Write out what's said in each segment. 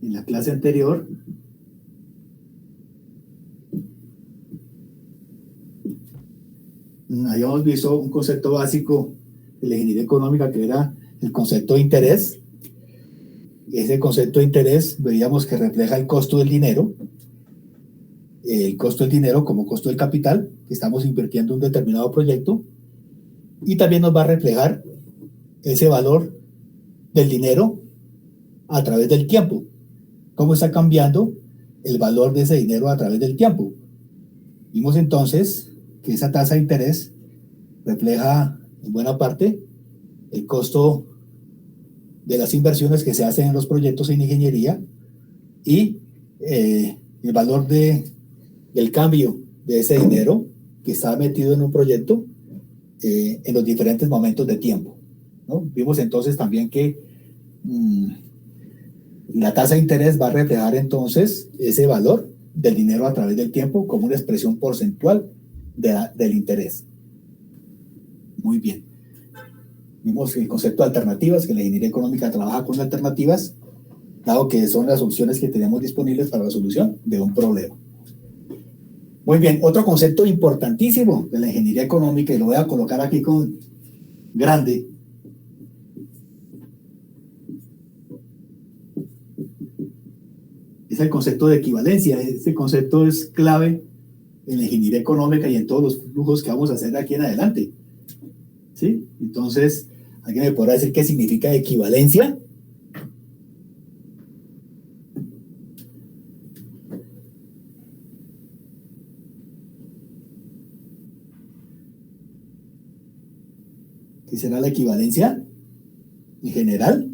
en la clase anterior, habíamos visto un concepto básico de la ingeniería económica que era el concepto de interés. Ese concepto de interés veíamos que refleja el costo del dinero como costo del capital que estamos invirtiendo en un determinado proyecto, y también nos va a reflejar ese valor del dinero a través del tiempo, cómo está cambiando el valor de ese dinero a través del tiempo. Vimos entonces que esa tasa de interés refleja en buena parte el costo de las inversiones que se hacen en los proyectos en ingeniería y el valor del cambio de ese dinero que está metido en un proyecto en los diferentes momentos de tiempo, ¿no? Vimos entonces también que la tasa de interés va a reflejar entonces ese valor del dinero a través del tiempo como una expresión porcentual del interés. Muy bien. Vimos el concepto de alternativas, que la ingeniería económica trabaja con alternativas, dado que son las opciones que tenemos disponibles para la solución de un problema. Muy bien, otro concepto importantísimo de la ingeniería económica, y lo voy a colocar aquí con grande, es el concepto de equivalencia. Este concepto es clave en la ingeniería económica y en todos los flujos que vamos a hacer de aquí en adelante, ¿sí? Entonces, ¿alguien me podrá decir qué significa equivalencia? ¿Qué será la equivalencia en general?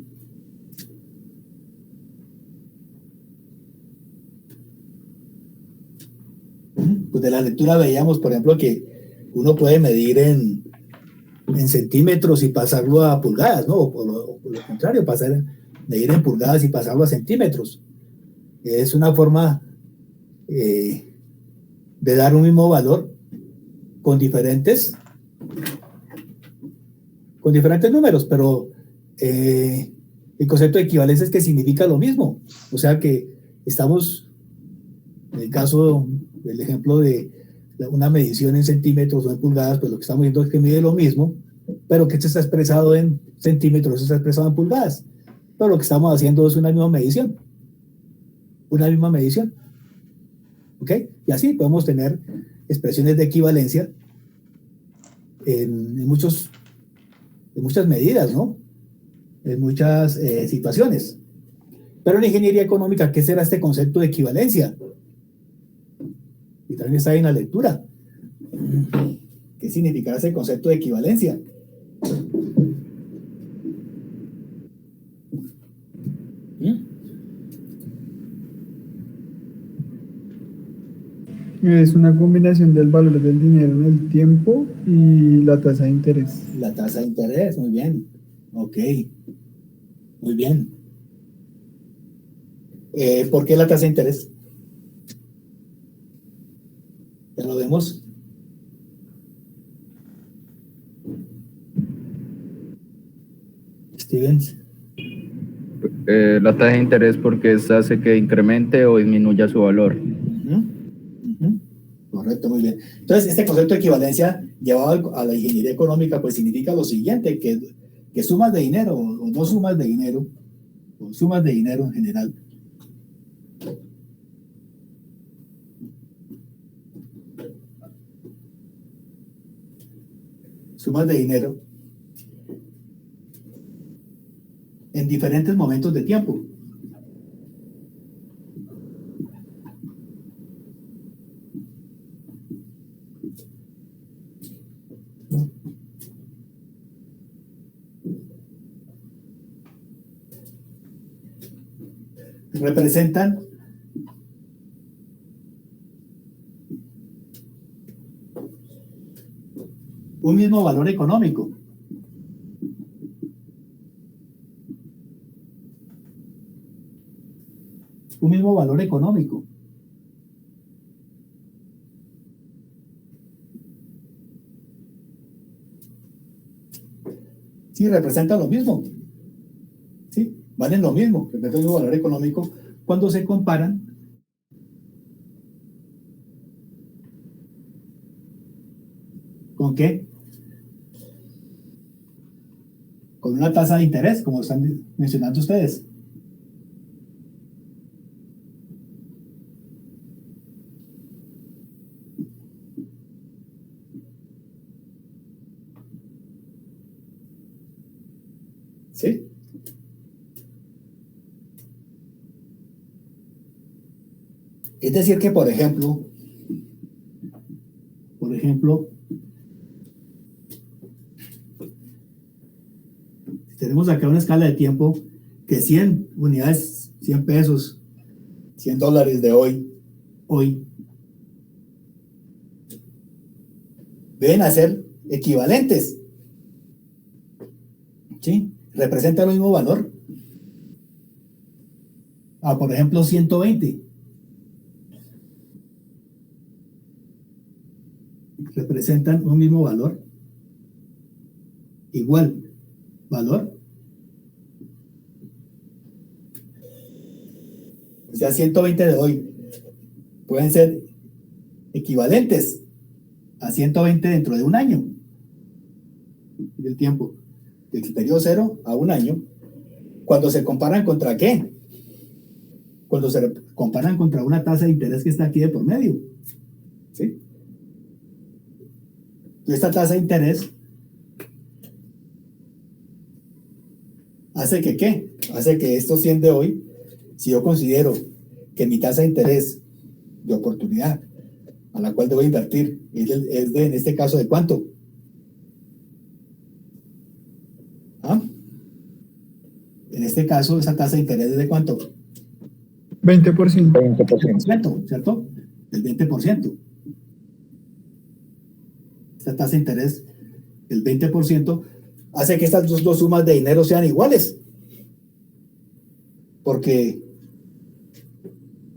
Pues de la lectura veíamos, por ejemplo, que uno puede medir en centímetros y pasarlo a pulgadas, ¿no? O por lo contrario, medir en pulgadas y pasarlo a centímetros. Es una forma de dar un mismo valor con diferentes números, pero el concepto de equivalencia es que significa lo mismo. O sea que estamos, en el caso del ejemplo de una medición en centímetros o en pulgadas, pues lo que estamos viendo es que mide lo mismo, pero que esto está expresado en centímetros, está expresado en pulgadas. Pero lo que estamos haciendo es una misma medición. ¿Ok? Y así podemos tener expresiones de equivalencia en muchas medidas, ¿no? En muchas situaciones. Pero en ingeniería económica, ¿qué será este concepto de equivalencia? Y también está ahí en la lectura. ¿Qué significará ese concepto de equivalencia? Es una combinación del valor del dinero en el tiempo y la tasa de interés. La tasa de interés, muy bien. Ok, muy bien. ¿Por qué la tasa de interés? Ya lo vemos. Stevens. La tasa de interés porque esta hace que incremente o disminuya su valor. Correcto, muy bien. Entonces, este concepto de equivalencia llevado a la ingeniería económica, pues significa lo siguiente, que sumas de dinero o no sumas de dinero, o sumas de dinero en general, sumas de dinero en diferentes momentos de tiempo. Representan un mismo valor económico. Un mismo valor económico. Sí, representan lo mismo. Sí, valen lo mismo, representan un valor económico cuando se comparan ¿con qué? Con una tasa de interés, como están mencionando ustedes. ¿Sí? Es decir que, por ejemplo, tenemos acá una escala de tiempo que 100 unidades, 100 pesos, 100 dólares de hoy, deben ser equivalentes. ¿Sí? Representan el mismo valor a, por ejemplo, 120. Representan un mismo valor, igual valor, o sea, 120 de hoy pueden ser equivalentes a 120 dentro de un año del tiempo, del periodo 0 a un año, cuando se comparan contra ¿qué? Cuando se comparan contra una tasa de interés que está aquí de por medio, ¿sí? Esta tasa de interés hace que ¿qué? Hace que estos 100 de hoy, si yo considero que mi tasa de interés de oportunidad a la cual debo invertir es de, en este caso, ¿de cuánto? ¿Ah? En este caso, esa tasa de interés es de cuánto? 20%. 20%, ¿cierto? El 20%. Esta tasa de interés, el 20%, hace que estas dos sumas de dinero sean iguales. Porque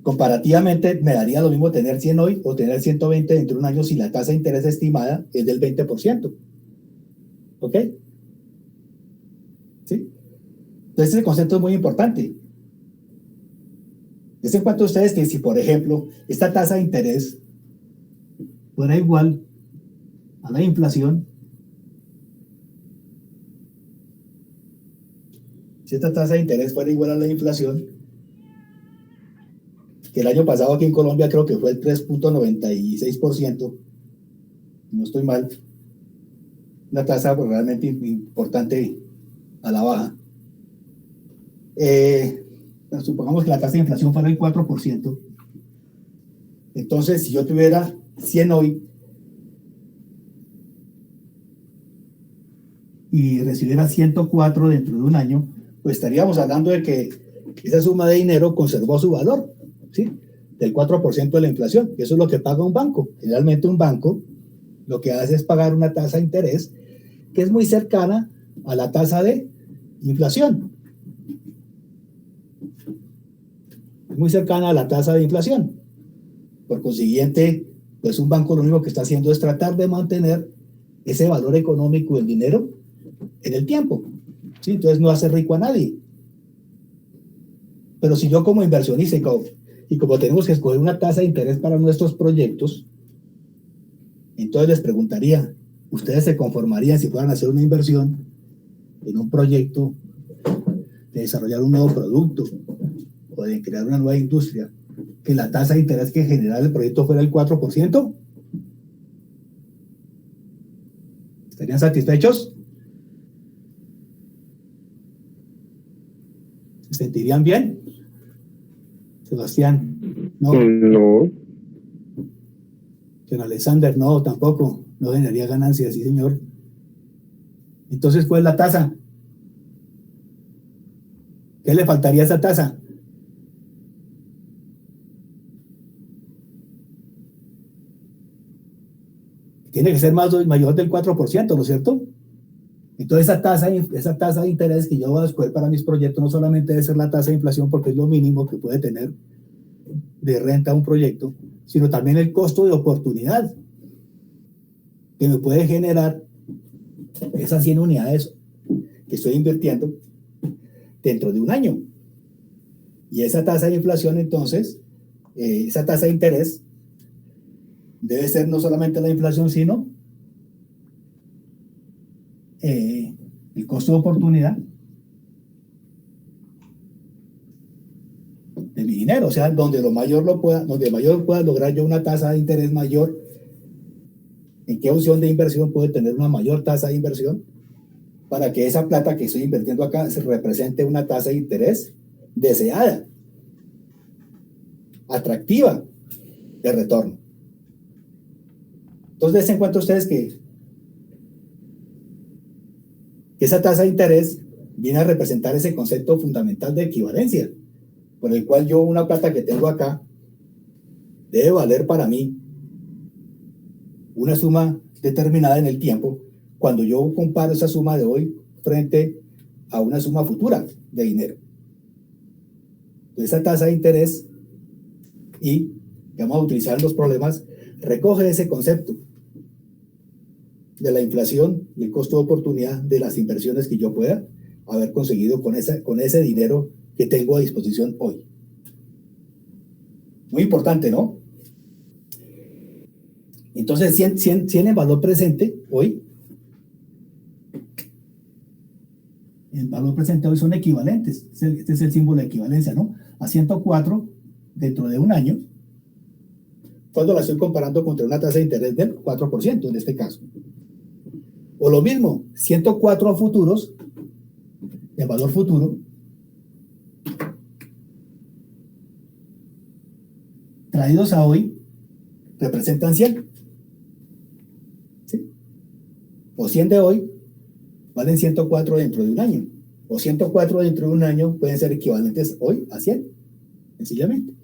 comparativamente me daría lo mismo tener 100 hoy o tener 120 dentro de un año si la tasa de interés estimada es del 20%. ¿Ok? ¿Sí? Entonces ese concepto es muy importante. Es en cuanto a ustedes que si, por ejemplo, esta tasa de interés fuera igual a la inflación, si esta tasa de interés fuera igual a la inflación, que el año pasado aquí en Colombia creo que fue el 3.96%, no estoy mal, una tasa pues, realmente importante a la baja. Supongamos que la tasa de inflación fuera el 4%. Entonces, si yo tuviera 100 hoy y recibiera 104 dentro de un año, pues estaríamos hablando de que esa suma de dinero conservó su valor, ¿sí? Del 4% de la inflación. Eso es lo que paga un banco. Generalmente un banco lo que hace es pagar una tasa de interés que es muy cercana a la tasa de inflación. Muy cercana a la tasa de inflación. Por consiguiente, pues un banco lo único que está haciendo es tratar de mantener ese valor económico del dinero en el tiempo, ¿sí? Entonces no hace rico a nadie. Pero si yo como inversionista y como tenemos que escoger una tasa de interés para nuestros proyectos, entonces les preguntaría, ¿ustedes se conformarían si fueran a hacer una inversión en un proyecto de desarrollar un nuevo producto o de crear una nueva industria, que la tasa de interés que generara el proyecto fuera el 4%? ¿Estarían satisfechos? ¿Se sentirían bien? Sebastián, no. No. Señor Alexander, no, tampoco. No generaría ganancias, sí, señor. Entonces, ¿cuál es la tasa? ¿Qué le faltaría a esa tasa? Tiene que ser mayor del 4%, ¿no es cierto? Entonces esa tasa de interés que yo voy a escoger para mis proyectos no solamente debe ser la tasa de inflación, porque es lo mínimo que puede tener de renta un proyecto, sino también el costo de oportunidad que me puede generar esas 100 unidades que estoy invirtiendo dentro de un año. Y esa tasa de inflación, entonces, esa tasa de interés debe ser no solamente la inflación, sino el costo de oportunidad de mi dinero, o sea, donde mayor pueda lograr yo una tasa de interés mayor, en qué opción de inversión puede tener una mayor tasa de inversión para que esa plata que estoy invirtiendo acá se represente una tasa de interés deseada, atractiva de retorno. Entonces, den en cuenta ustedes que esa tasa de interés viene a representar ese concepto fundamental de equivalencia, por el cual yo una plata que tengo acá debe valer para mí una suma determinada en el tiempo cuando yo comparo esa suma de hoy frente a una suma futura de dinero. Esa tasa de interés, y vamos a utilizar los problemas, recoge ese concepto de la inflación y el costo de oportunidad de las inversiones que yo pueda haber conseguido con ese dinero que tengo a disposición hoy. Muy importante, ¿no? Entonces, 100 en valor presente hoy, el valor presente hoy son equivalentes. Este es el símbolo de equivalencia, ¿no? A 104 dentro de un año, cuando la estoy comparando contra una tasa de interés del 4% en este caso. O lo mismo, 104 a futuros, el valor futuro, traídos a hoy, representan 100. ¿Sí? O 100 de hoy valen 104 dentro de un año. O 104 dentro de un año pueden ser equivalentes hoy a 100, sencillamente.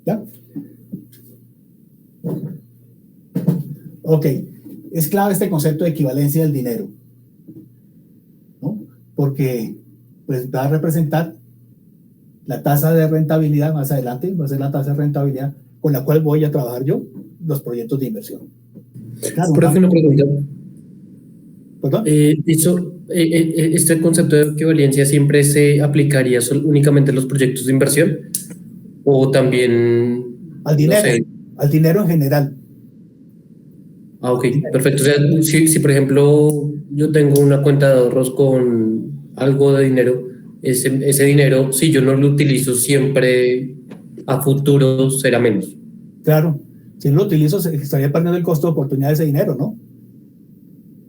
¿Ya? Ok, es clave este concepto de equivalencia del dinero, ¿no? Porque pues va a representar la tasa de rentabilidad más adelante, va a ser la tasa de rentabilidad con la cual voy a trabajar yo los proyectos de inversión. Claro, por una pregunta. ¿Perdón? ¿Este concepto de equivalencia siempre se aplicaría únicamente en los proyectos de inversión? ¿O también al dinero, no sé, al dinero en general? Ah, ok, perfecto. O sea, si por ejemplo yo tengo una cuenta de ahorros con algo de dinero, ese dinero, si yo no lo utilizo siempre a futuro, será menos. Claro, si no lo utilizo, estaría perdiendo el costo de oportunidad de ese dinero, ¿no?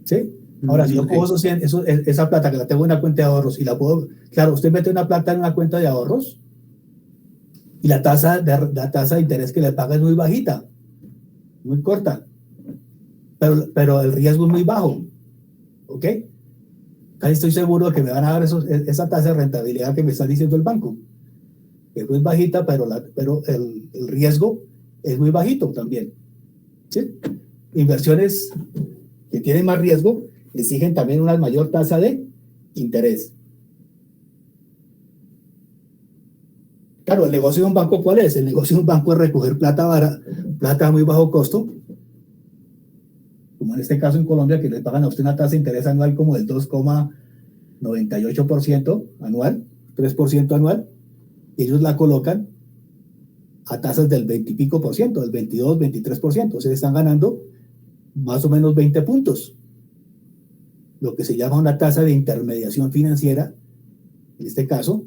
¿Sí? Ahora, si yo cojo esa plata que la tengo en una cuenta de ahorros y la puedo, claro, usted mete una plata en una cuenta de ahorros y la tasa de interés que le paga es muy bajita, muy corta, pero el riesgo es muy bajo, ¿ok? Casi estoy seguro de que me van a dar esa tasa de rentabilidad que me está diciendo el banco, que es muy bajita, pero el riesgo es muy bajito también, ¿sí? Inversiones que tienen más riesgo exigen también una mayor tasa de interés. Claro, el negocio de un banco, ¿cuál es? El negocio de un banco es recoger plata a muy bajo costo, como en este caso en Colombia, que le pagan a usted una tasa de interés anual como del 2,98% anual, 3% anual, y ellos la colocan a tasas del 20 y pico por ciento, del 22, 23%, o sea, están ganando más o menos 20 puntos, lo que se llama una tasa de intermediación financiera. En este caso,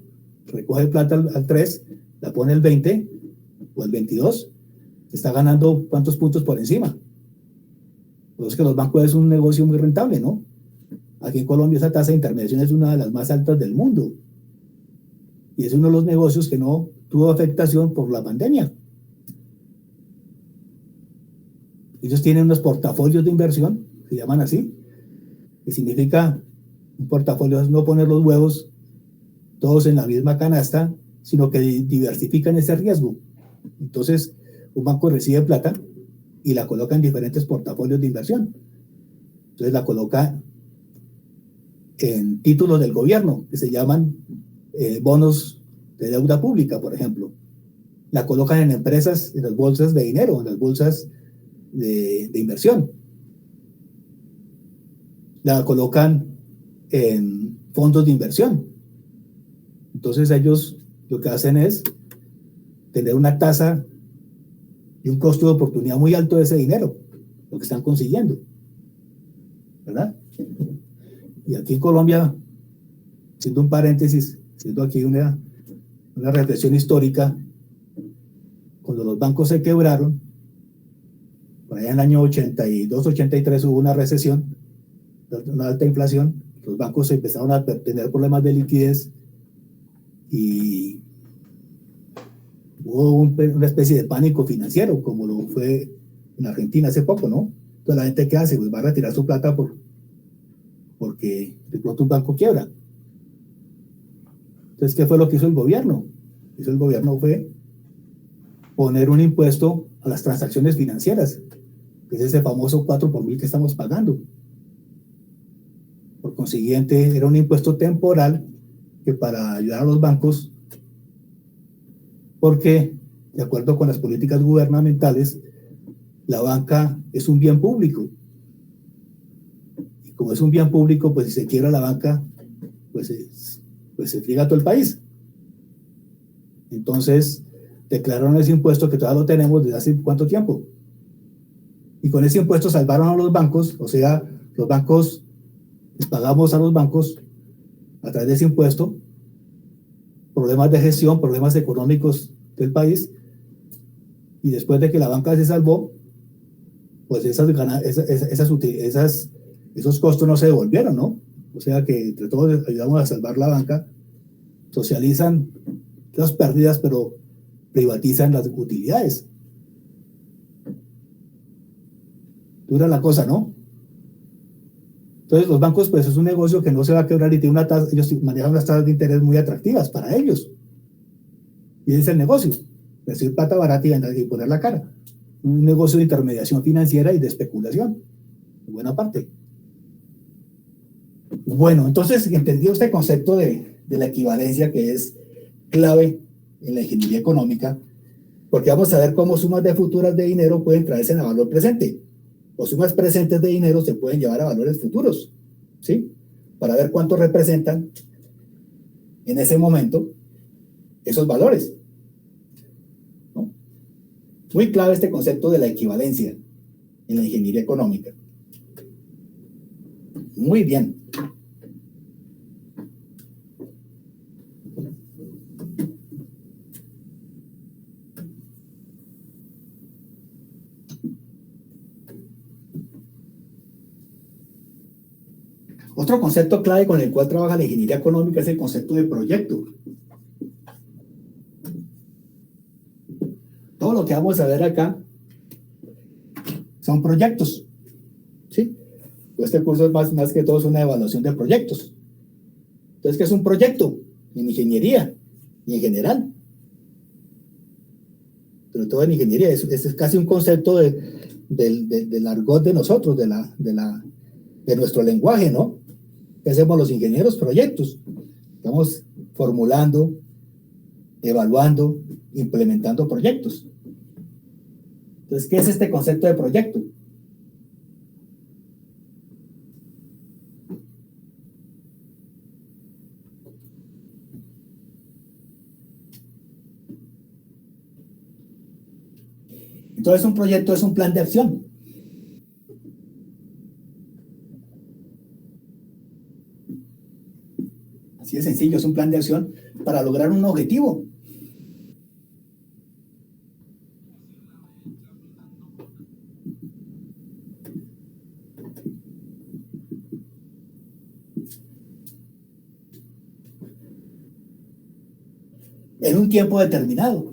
recoge plata al 3, la pone el 20 o el 22, está ganando ¿cuántos puntos por encima? Pues es que los bancos es un negocio muy rentable, ¿no? Aquí en Colombia esa tasa de intermediación es una de las más altas del mundo. Y es uno de los negocios que no tuvo afectación por la pandemia. Ellos tienen unos portafolios de inversión, se llaman así, que significa un portafolio es no poner los huevos todos en la misma canasta, sino que diversifican ese riesgo. Entonces, un banco recibe plata y la coloca en diferentes portafolios de inversión. Entonces la coloca en títulos del gobierno, que se llaman bonos de deuda pública, por ejemplo. La colocan en empresas, en las bolsas de dinero, en las bolsas de inversión. la colocan en fondos de inversión. Entonces ellos lo que hacen es tener una tasa y un costo de oportunidad muy alto de ese dinero, lo que están consiguiendo, ¿verdad? Y aquí en Colombia, siendo un paréntesis, siendo aquí una reflexión histórica, cuando los bancos se quebraron, por allá en el año 82, 83 hubo una recesión, una alta inflación, los bancos empezaron a tener problemas de liquidez y hubo una especie de pánico financiero, como lo fue en Argentina hace poco, ¿no? Entonces la gente, ¿qué hace? Pues va a retirar su plata porque de pronto un banco quiebra. Entonces, ¿qué fue lo que hizo el gobierno? Lo que hizo el gobierno fue poner un impuesto a las transacciones financieras, que es ese famoso 4 por mil que estamos pagando. Por consiguiente, era un impuesto temporal que para ayudar a los bancos, porque de acuerdo con las políticas gubernamentales, la banca es un bien público. Y como es un bien público, pues si se quiebra la banca, pues se friega todo el país. Entonces, declararon ese impuesto que todavía lo tenemos desde hace ¿cuánto tiempo? Y con ese impuesto salvaron a los bancos, o sea, los bancos, les pagamos a los bancos a través de ese impuesto problemas de gestión, problemas económicos del país, y después de que la banca se salvó, pues esos costos no se devolvieron, ¿no? O sea que entre todos ayudamos a salvar la banca, socializan las pérdidas, pero privatizan las utilidades. Dura la cosa, ¿no? Entonces los bancos, pues es un negocio que no se va a quebrar y tiene una tasa, ellos manejan unas tasas de interés muy atractivas para ellos. Y ese es el negocio, recibir plata barata y poner la cara. Un negocio de intermediación financiera y de especulación, en buena parte. Bueno, entonces entendió este concepto de la equivalencia, que es clave en la ingeniería económica, porque vamos a ver cómo sumas de futuras de dinero pueden traerse a valor presente, o sumas presentes de dinero se pueden llevar a valores futuros, ¿sí? Para ver cuánto representan en ese momento esos valores, ¿no? Muy clave este concepto de la equivalencia en la ingeniería económica. Muy bien. Otro concepto clave con el cual trabaja la ingeniería económica es el concepto de proyecto. Todo lo que vamos a ver acá son proyectos, ¿sí? Este curso es más que todo es una evaluación de proyectos. Entonces, ¿qué es un proyecto? En ingeniería y en general. Sobre todo en ingeniería, es casi un concepto del argot de nosotros, de nuestro lenguaje, ¿no? ¿Qué hacemos los ingenieros? Proyectos. Estamos formulando, evaluando, implementando proyectos. Entonces, ¿qué es este concepto de proyecto? Entonces, un proyecto es un plan de acción. Así de sencillo, es un plan de acción para lograr un objetivo. En un tiempo determinado.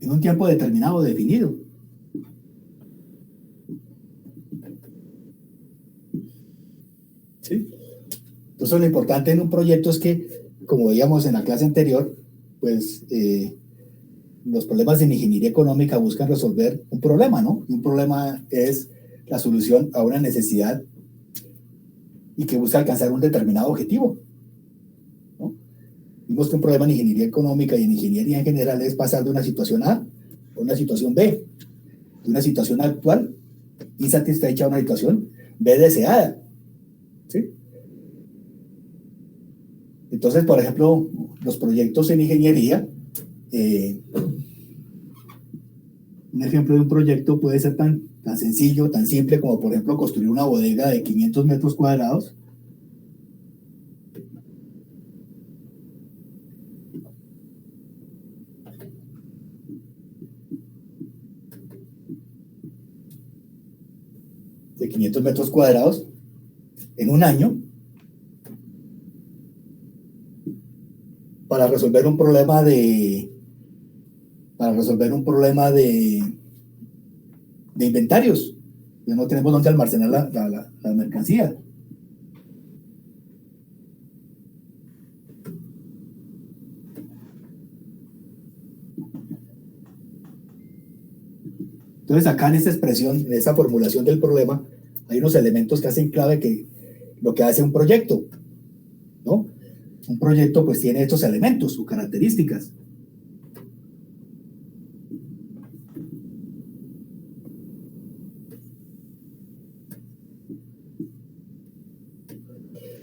En un tiempo determinado, definido. ¿Sí? Entonces lo importante en un proyecto es que, como veíamos en la clase anterior, pues los problemas en ingeniería económica buscan resolver un problema, ¿no? Y un problema es la solución a una necesidad y que busca alcanzar un determinado objetivo, ¿no? Vimos que un problema en ingeniería económica y en ingeniería en general es pasar de una situación A a una situación B. de una situación actual insatisfecha a una situación B deseada. ¿Sí? Entonces, por ejemplo, los proyectos en ingeniería, un ejemplo de un proyecto puede ser tan sencillo, tan simple como, por ejemplo, construir una bodega de 500 metros cuadrados. De 500 metros cuadrados en un año para resolver un problema de inventarios. Ya no tenemos dónde almacenar la mercancía. Entonces acá en esta expresión, en esta formulación del problema, hay unos elementos que hacen clave que lo que hace un proyecto, ¿no? Un proyecto pues tiene estos elementos o características.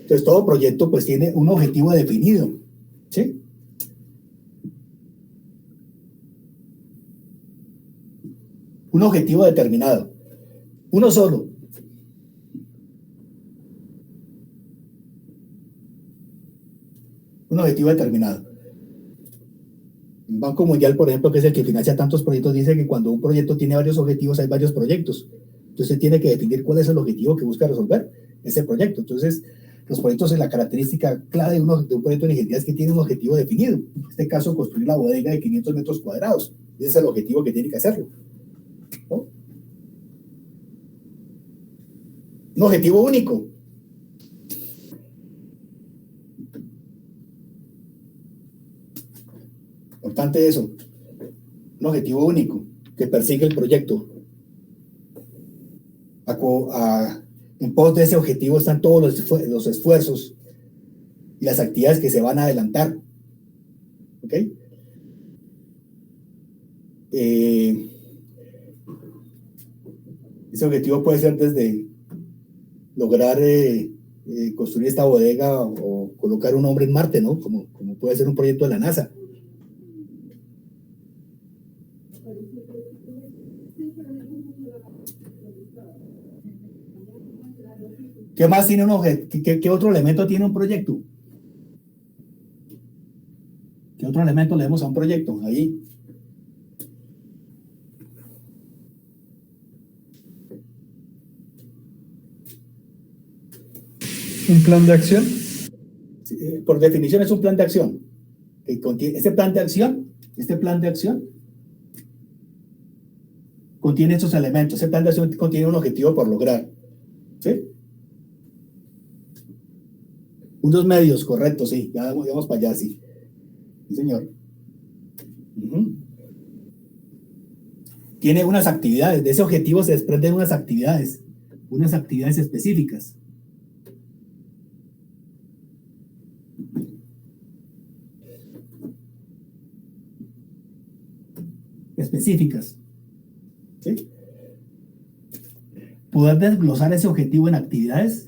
Entonces todo proyecto pues tiene un objetivo definido, ¿sí? Un objetivo determinado, uno solo. Un objetivo determinado. El Banco Mundial, por ejemplo, que es el que financia tantos proyectos, dice que cuando un proyecto tiene varios objetivos, hay varios proyectos. Entonces tiene que definir cuál es el objetivo que busca resolver ese proyecto. Entonces, los proyectos, la característica clave de un proyecto de ingeniería es que tiene un objetivo definido. En este caso, construir la bodega de 500 metros cuadrados. Ese es el objetivo que tiene que hacerlo, ¿no? Un objetivo único. Importante eso. Un objetivo único que persigue el proyecto. En pos de ese objetivo están todos los esfuerzos y las actividades que se van a adelantar. ¿Ok? Ese objetivo puede ser desde lograr construir esta bodega o colocar un hombre en Marte, ¿no? Como puede ser un proyecto de la NASA. ¿Qué más tiene un objeto? ¿Qué otro elemento tiene un proyecto? ¿Qué otro elemento le damos a un proyecto? Ahí. ¿Un plan de acción? Sí, por definición es un plan de acción. Este plan de acción contiene estos elementos. Este plan de acción contiene un objetivo por lograr. ¿Sí? Unos medios, correcto, sí. Ya vamos para allá, sí. Sí, señor. Tiene unas actividades. De ese objetivo se desprenden unas actividades específicas. ¿Sí? Poder desglosar ese objetivo en actividades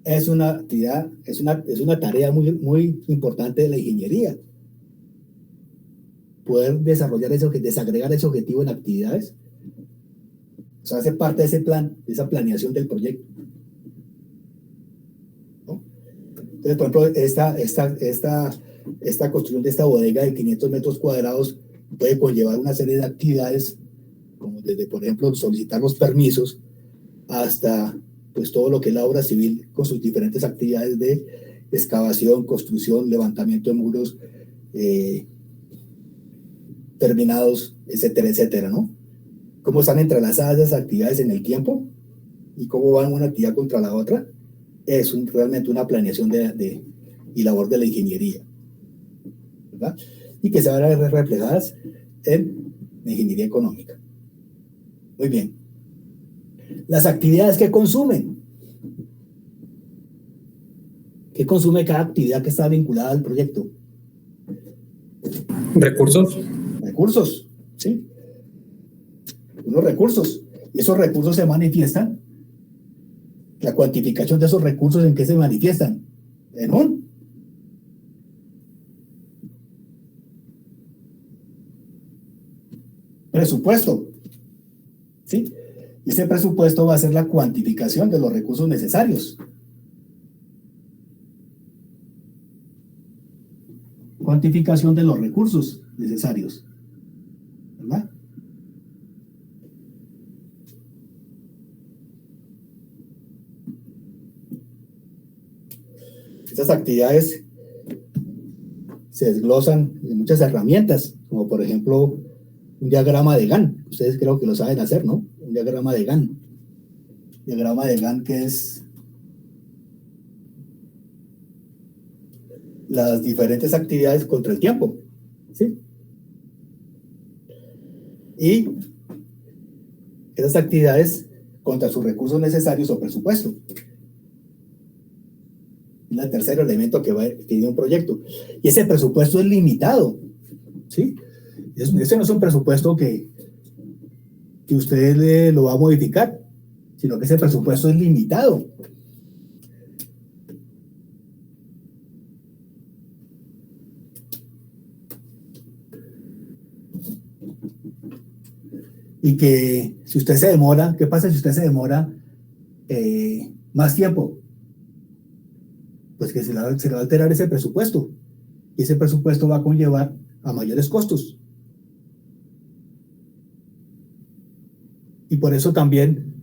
es una tarea muy, muy importante de la ingeniería. Poder desagregar ese objetivo en actividades, o sea, hace parte de ese plan, de esa planeación del proyecto, ¿no? Entonces, por ejemplo, esta construcción de esta bodega de 500 metros cuadrados puede conllevar una serie de actividades, como desde, por ejemplo, solicitar los permisos hasta pues todo lo que es la obra civil con sus diferentes actividades de excavación, construcción, levantamiento de muros, terminados, etcétera, etcétera, ¿no? Cómo están entrelazadas esas actividades en el tiempo y cómo van una actividad contra la otra, es realmente una planeación y labor de la ingeniería, ¿verdad? Y que se van a ver reflejadas en la ingeniería económica. Muy bien. Las actividades que consumen. ¿Qué consume cada actividad que está vinculada al proyecto? Recursos. Recursos, ¿sí? unos recursos. Y esos recursos se manifiestan. La cuantificación de esos recursos, ¿en qué se manifiestan? En un presupuesto. ¿Sí? Y ese presupuesto va a ser la cuantificación de los recursos necesarios. Cuantificación de los recursos necesarios. ¿Verdad? Estas actividades se desglosan en muchas herramientas, como por ejemplo un diagrama de Gantt. Ustedes creo que lo saben hacer, ¿no? Un diagrama de Gantt. Diagrama de Gantt, que es las diferentes actividades contra el tiempo, ¿sí? Y esas actividades contra sus recursos necesarios o presupuesto. Es el tercer elemento que tiene un proyecto. Y ese presupuesto es limitado, ¿sí? Ese no es un presupuesto que usted lo va a modificar, sino que ese presupuesto es limitado. Y que si usted se demora, ¿qué pasa si usted se demora más tiempo? Pues que se le va a alterar ese presupuesto. Y ese presupuesto va a conllevar a mayores costos. Y por eso también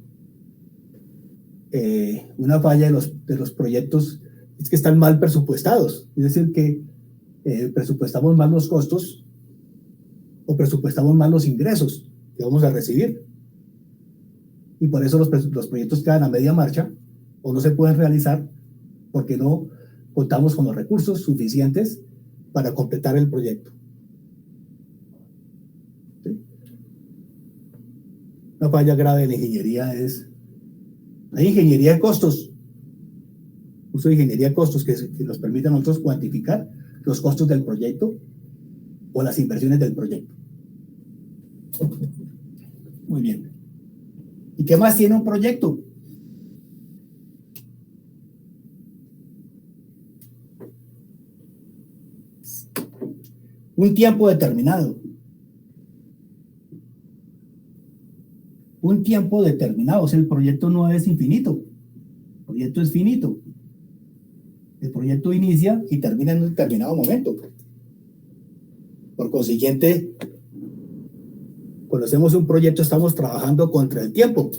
una falla de los proyectos es que están mal presupuestados. Es decir, que presupuestamos mal los costos o presupuestamos mal los ingresos que vamos a recibir. Y por eso los proyectos quedan a media marcha o no se pueden realizar porque no contamos con los recursos suficientes para completar el proyecto. ¿Sí? Una falla grave de la ingeniería hay ingeniería de costos, uso de ingeniería de costos que nos permite a nosotros cuantificar los costos del proyecto o las inversiones del proyecto. Muy bien. ¿Y qué más tiene un proyecto? Un tiempo determinado. Un tiempo determinado. O sea, el proyecto no es infinito. El proyecto es finito. El proyecto inicia y termina en un determinado momento. Por consiguiente, cuando hacemos un proyecto estamos trabajando contra el tiempo.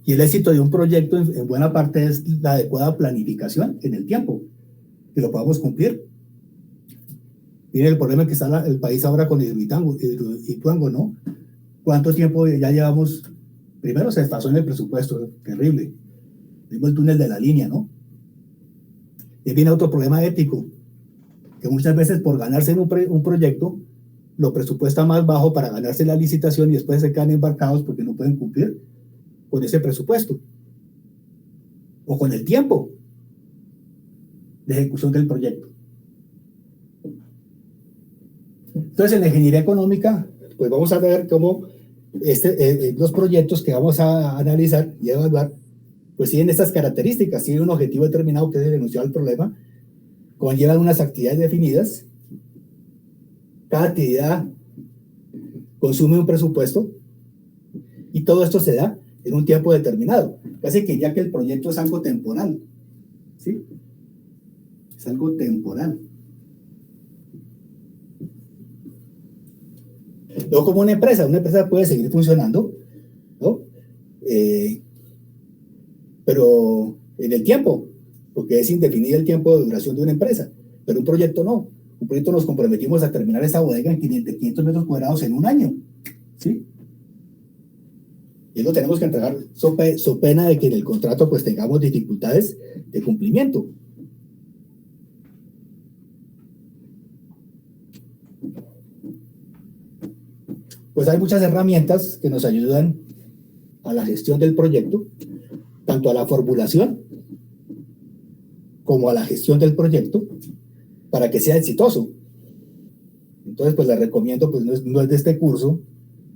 Y el éxito de un proyecto en buena parte es la adecuada planificación en el tiempo, que lo podamos cumplir. Miren el problema que está el país ahora con Hidroituango, ¿no? ¿Cuánto tiempo ya llevamos? Primero se desfasó en el presupuesto, terrible. Vimos el túnel de la línea, ¿no? Y viene otro problema ético, que muchas veces por ganarse en un proyecto, lo presupuesta más bajo para ganarse la licitación y después se quedan embarcados porque no pueden cumplir con ese presupuesto o con el tiempo de ejecución del proyecto. Entonces, en la ingeniería económica, pues vamos a ver cómo los proyectos que vamos a analizar y evaluar, pues tienen estas características, tienen un objetivo determinado que es el enunciado del problema, conllevan unas actividades definidas, cada actividad consume un presupuesto y todo esto se da en un tiempo determinado. Casi que ya que el proyecto es algo temporal, ¿sí? Es algo temporal. No como una empresa puede seguir funcionando, ¿no? Pero en el tiempo, porque es indefinido el tiempo de duración de una empresa, pero un proyecto no. Un proyecto nos comprometimos a terminar esa bodega en 500 metros cuadrados en un año, ¿sí? Y lo tenemos que entregar so pena de que en el contrato pues tengamos dificultades de cumplimiento. Pues hay muchas herramientas que nos ayudan a la gestión del proyecto, tanto a la formulación como a la gestión del proyecto para que sea exitoso. Entonces, pues les recomiendo, pues no es de este curso,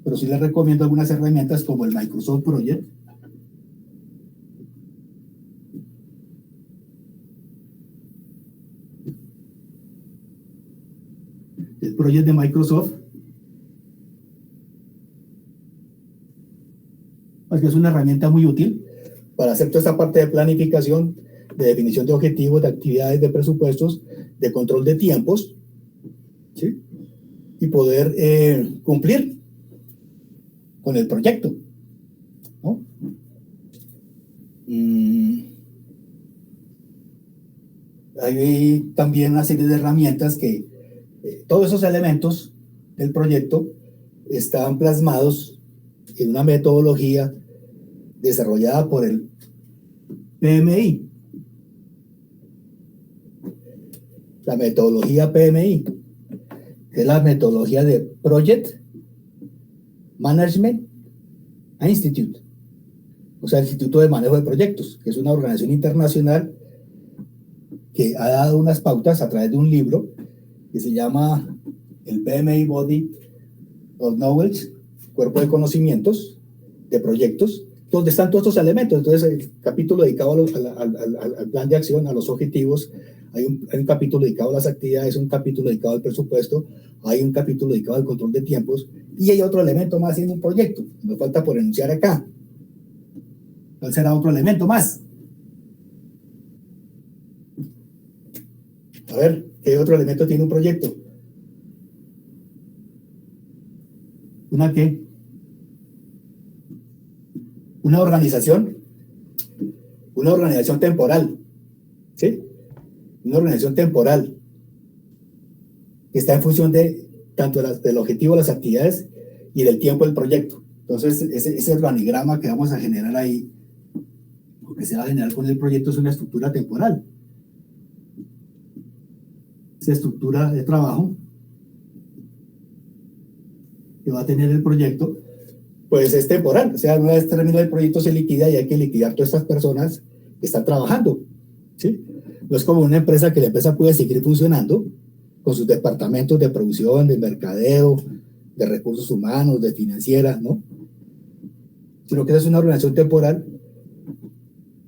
pero sí les recomiendo algunas herramientas como el Microsoft Project. El Project de Microsoft, porque es una herramienta muy útil para hacer toda esta parte de planificación, de definición de objetivos, de actividades, de presupuestos, de control de tiempos, ¿sí? Y poder cumplir con el proyecto, ¿no? Hay también una serie de herramientas que todos esos elementos del proyecto están plasmados en una metodología desarrollada por el PMI. La metodología PMI, que es la metodología de Project Management Institute, o sea, el Instituto de Manejo de Proyectos, que es una organización internacional que ha dado unas pautas a través de un libro que se llama el PMI Body of Knowledge, Cuerpo de Conocimientos de Proyectos, donde están todos estos elementos. Entonces, el capítulo dedicado al plan de acción, a los objetivos, hay un capítulo dedicado a las actividades, un capítulo dedicado al presupuesto, hay un capítulo dedicado al control de tiempos, y hay otro elemento más en un proyecto, nos falta por enunciar acá. ¿Cuál será otro elemento más? A ver, ¿qué otro elemento tiene un proyecto? ¿Una qué? Una organización temporal, ¿sí? Una organización temporal que está en función de tanto del objetivo de las actividades y del tiempo del proyecto. Entonces, ese organigrama que vamos a generar ahí, lo que se va a generar con el proyecto es una estructura temporal. Esa estructura de trabajo que va a tener el proyecto, pues es temporal. O sea, una vez termina el proyecto se liquida y hay que liquidar todas estas personas que están trabajando, ¿sí? No es como una empresa que la empresa puede seguir funcionando con sus departamentos de producción, de mercadeo, de recursos humanos, de financiera, ¿no? Sino que es una organización temporal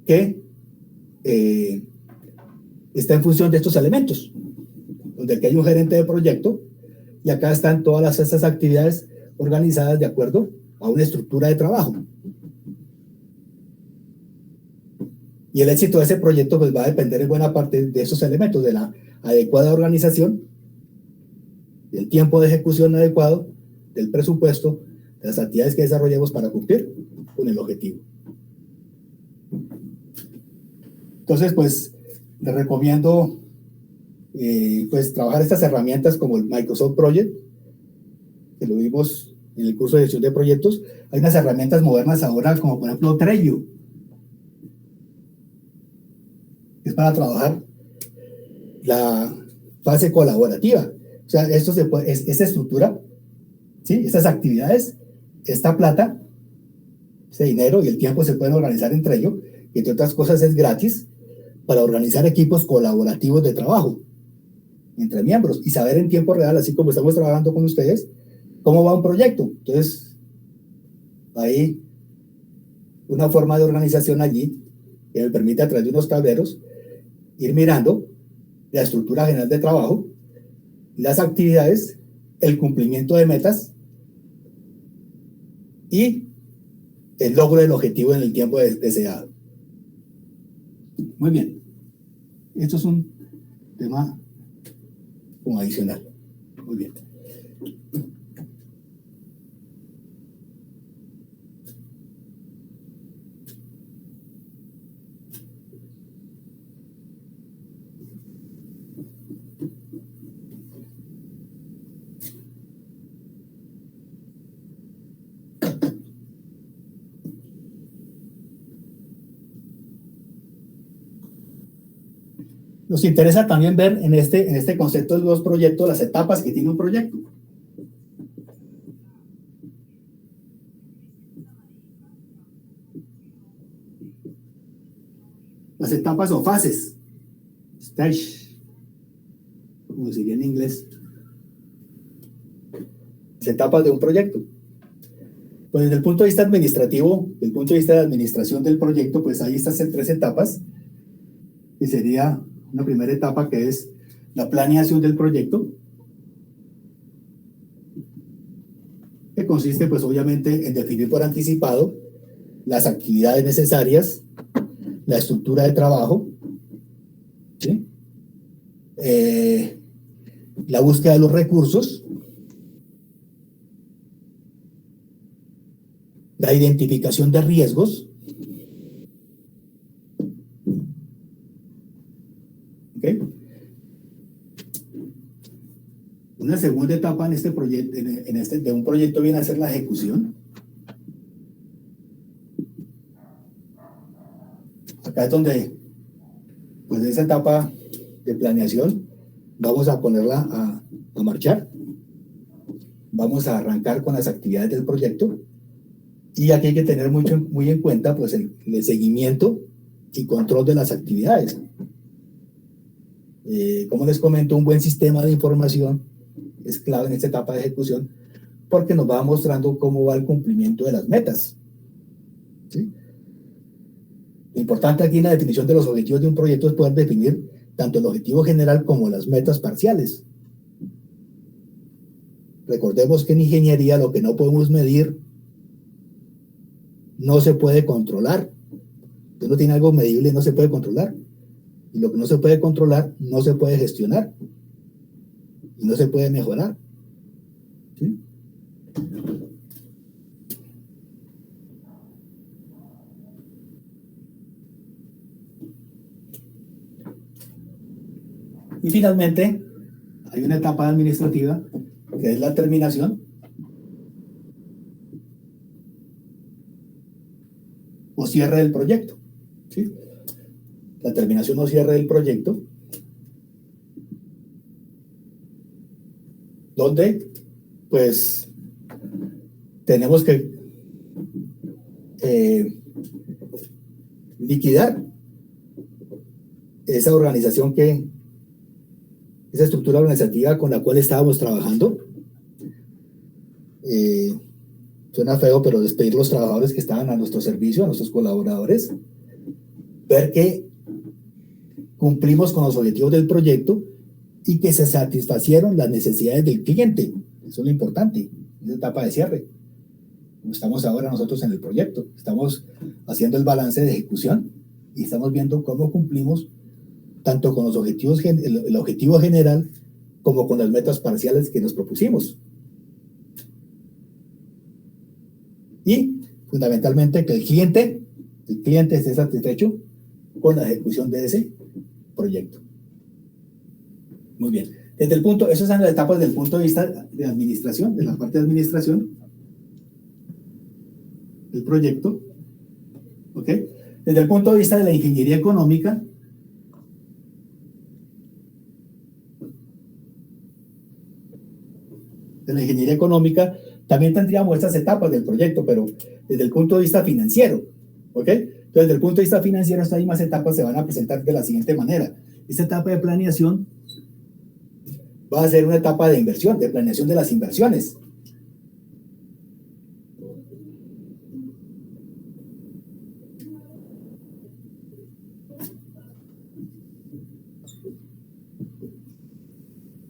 que está en función de estos elementos, donde aquí hay un gerente de proyecto y acá están todas estas actividades organizadas de acuerdo a una estructura de trabajo. Y el éxito de ese proyecto pues va a depender en buena parte de esos elementos, de la adecuada organización, del tiempo de ejecución adecuado, del presupuesto, de las actividades que desarrollemos para cumplir con el objetivo. Entonces, pues, les recomiendo pues trabajar estas herramientas como el Microsoft Project, que lo vimos en el curso de gestión de proyectos. Hay unas herramientas modernas ahora, como por ejemplo Trello, que es para trabajar la fase colaborativa. O sea, esto esta estructura, ¿sí? Estas actividades, esta plata, ese dinero y el tiempo se pueden organizar entre ellos, y entre otras cosas es gratis para organizar equipos colaborativos de trabajo entre miembros y saber en tiempo real, así como estamos trabajando con ustedes, cómo va un proyecto. Entonces, hay una forma de organización allí que me permite a través de unos tableros ir mirando la estructura general de trabajo, las actividades, el cumplimiento de metas y el logro del objetivo en el tiempo deseado. Muy bien. Esto es un tema como adicional. Muy bien. Nos interesa también ver en este concepto de los proyectos las etapas que tiene un proyecto. etapas o fases, stage, como se diría en inglés, las etapas de un proyecto. Pues desde el punto de vista administrativo, desde el punto de vista de administración del proyecto, pues hay estas 3 etapas, y sería una primera etapa que es la planeación del proyecto, que consiste pues obviamente en definir por anticipado las actividades necesarias, la estructura de trabajo, ¿sí? La búsqueda de los recursos, la identificación de riesgos, ¿okay? Una segunda etapa en este proyecto, de un proyecto viene a ser la ejecución. Acá es donde, pues esa etapa de planeación, vamos a ponerla a marchar. Vamos a arrancar con las actividades del proyecto. Y aquí hay que tener muy en cuenta pues el seguimiento y control de las actividades. Como les comento, un buen sistema de información es clave en esta etapa de ejecución porque nos va mostrando cómo va el cumplimiento de las metas, ¿sí? Lo importante aquí en la definición de los objetivos de un proyecto es poder definir tanto el objetivo general como las metas parciales. Recordemos que en ingeniería lo que no podemos medir no se puede controlar. Usted no tiene algo medible, no se puede controlar. Y lo que no se puede controlar, no se puede gestionar. Y no se puede mejorar. ¿Sí? Y finalmente, hay una etapa administrativa que es la terminación o cierre del proyecto, ¿sí? La terminación o cierre del proyecto, donde pues tenemos que liquidar esa organización esa estructura organizativa con la cual estábamos trabajando. Suena feo, pero despedir los trabajadores que estaban a nuestro servicio, a nuestros colaboradores, ver que cumplimos con los objetivos del proyecto y que se satisfacieron las necesidades del cliente. Eso es lo importante, esa etapa de cierre. Como estamos ahora nosotros en el proyecto, estamos haciendo el balance de ejecución y estamos viendo cómo cumplimos tanto con los objetivos, el objetivo general como con las metas parciales que nos propusimos. Y fundamentalmente que el cliente esté satisfecho con la ejecución de ese proyecto. Muy bien. Esas son las etapas desde el punto de vista de administración, de la parte de administración del proyecto. ¿Ok? Desde el punto de vista de la ingeniería económica, también tendríamos estas etapas del proyecto, pero desde el punto de vista financiero, ¿ok? Entonces, desde el punto de vista financiero, estas mismas etapas se van a presentar de la siguiente manera. Esta etapa de planeación va a ser una etapa de inversión, de planeación de las inversiones.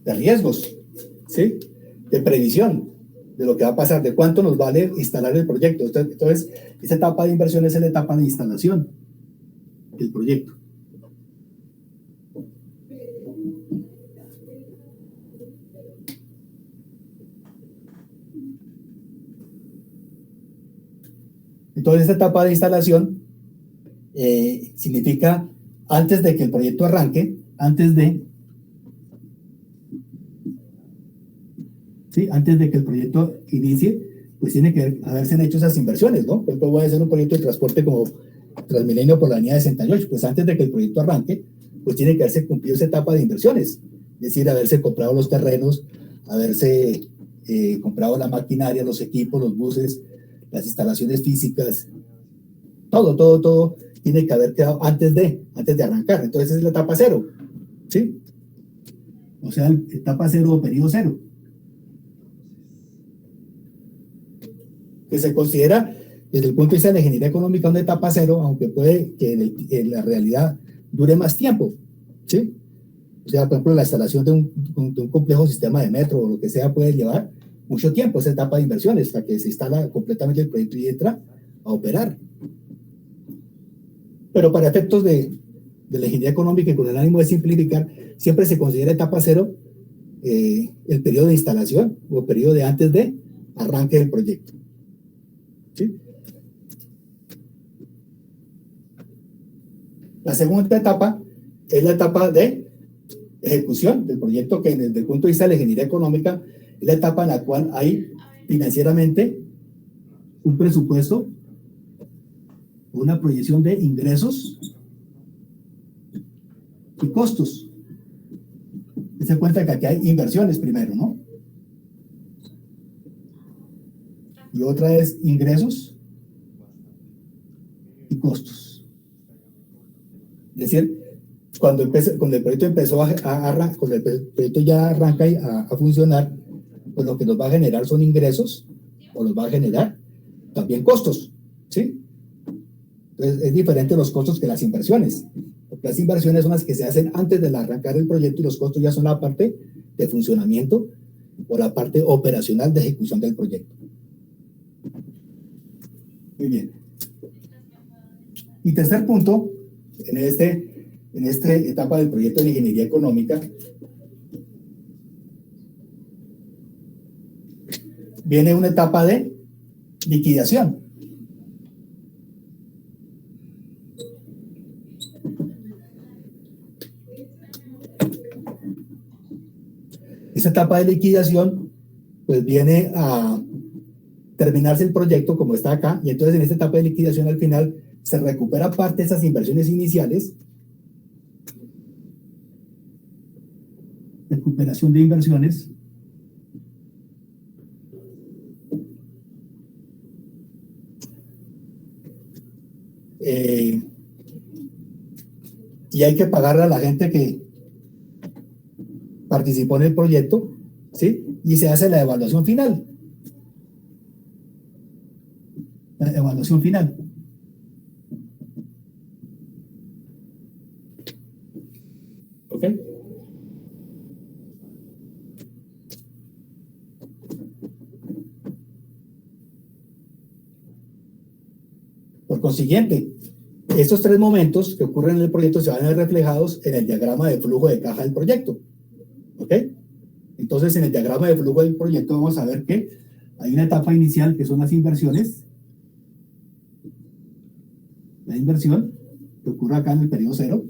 De riesgos, ¿sí? De previsión de lo que va a pasar, de cuánto nos vale instalar el proyecto. Entonces, esta etapa de inversión es la etapa de instalación del proyecto. Entonces, esta etapa de instalación significa antes de que el proyecto arranque, antes de que el proyecto inicie, pues tiene que haberse hecho esas inversiones, ¿no? Por ejemplo, voy a hacer un proyecto de transporte como Transmilenio por la línea 68, pues antes de que el proyecto arranque, pues tiene que haberse cumplido esa etapa de inversiones, es decir, haberse comprado los terrenos, haberse comprado la maquinaria, los equipos, los buses, las instalaciones físicas, todo tiene que haber quedado antes de arrancar. Entonces esa es la etapa cero, ¿sí? O sea, etapa cero o periodo cero. Que se considera desde el punto de vista de la ingeniería económica una etapa cero, aunque puede que en la realidad dure más tiempo, ¿sí? O sea, por ejemplo, la instalación de un complejo sistema de metro o lo que sea puede llevar mucho tiempo, esa etapa de inversiones, hasta que se instala completamente el proyecto y entra a operar. Pero para efectos de la ingeniería económica y con el ánimo de simplificar, siempre se considera etapa cero el periodo de instalación o periodo de antes de arranque del proyecto. ¿Sí? La segunda etapa es la etapa de ejecución del proyecto, que desde el punto de vista de la ingeniería económica es la etapa en la cual hay financieramente un presupuesto, una proyección de ingresos y costos. Se cuenta que aquí hay inversiones primero, ¿no? Y otra es ingresos y costos. Es decir, cuando el proyecto empezó cuando el proyecto ya arranca a funcionar, pues lo que nos va a generar son ingresos o nos va a generar también costos, ¿sí? Entonces, es diferente los costos que las inversiones. Porque las inversiones son las que se hacen antes de arrancar el proyecto y los costos ya son la parte de funcionamiento o la parte operacional de ejecución del proyecto. Muy bien. Y tercer punto, en esta etapa del proyecto de ingeniería económica, viene una etapa de liquidación. Esta etapa de liquidación, pues viene a terminarse el proyecto como está acá, y entonces en esta etapa de liquidación al final se recupera parte de esas inversiones iniciales, recuperación de inversiones, y hay que pagarle a la gente que participó en el proyecto, ¿sí? Y se hace la evaluación final. La evaluación final. ¿Ok? Por consiguiente, estos tres momentos que ocurren en el proyecto se van a ver reflejados en el diagrama de flujo de caja del proyecto. ¿Ok? Entonces, en el diagrama de flujo del proyecto vamos a ver que hay una etapa inicial que son las inversiones. La inversión que ocurre acá en el periodo cero.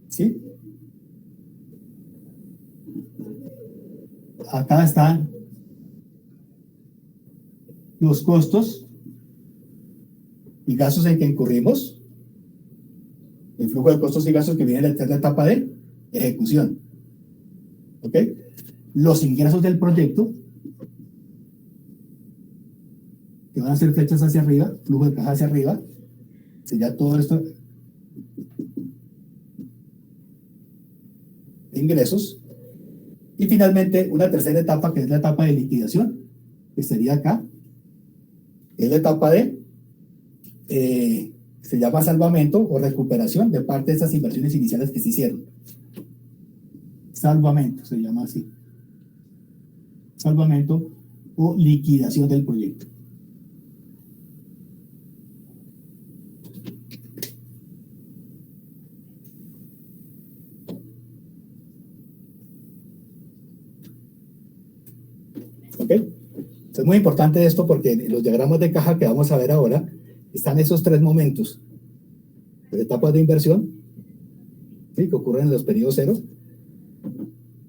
¿Sí? Acá están los costos y gastos en que incurrimos. El flujo de costos y gastos que viene en la etapa de ejecución. ¿Ok? Los ingresos del proyecto, que van a ser flechas hacia arriba, flujo de caja hacia arriba, sería todo esto de ingresos. Y finalmente, una tercera etapa, que es la etapa de liquidación, que sería acá, es la etapa de, se llama salvamento o recuperación de parte de esas inversiones iniciales que se hicieron. Salvamento, se llama así. Salvamento o liquidación del proyecto. ¿Ok? Es muy importante esto porque en los diagramas de caja que vamos a ver ahora están esos tres momentos. La etapa de inversión, ¿sí? Que ocurren en los periodos cero.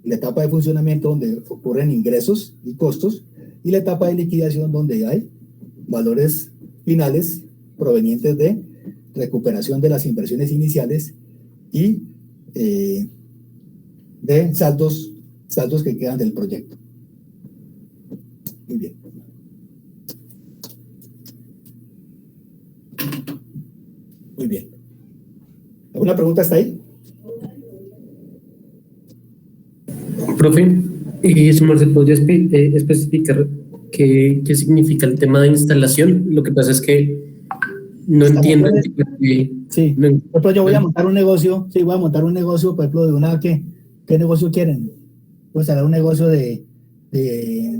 La etapa de funcionamiento donde ocurren ingresos y costos. Y la etapa de liquidación donde hay valores finales provenientes de recuperación de las inversiones iniciales y de saldos que quedan del proyecto. Muy bien. Muy bien. ¿Alguna pregunta hasta ahí? Profe, su merced podría especificar qué significa el tema de instalación. Lo que pasa es que no entiendo. Instalaciones. Sí. No, Por ejemplo, yo voy a montar un negocio, sí, voy a montar un negocio, por ejemplo, de una, ¿qué negocio quieren? Voy a instalar un negocio de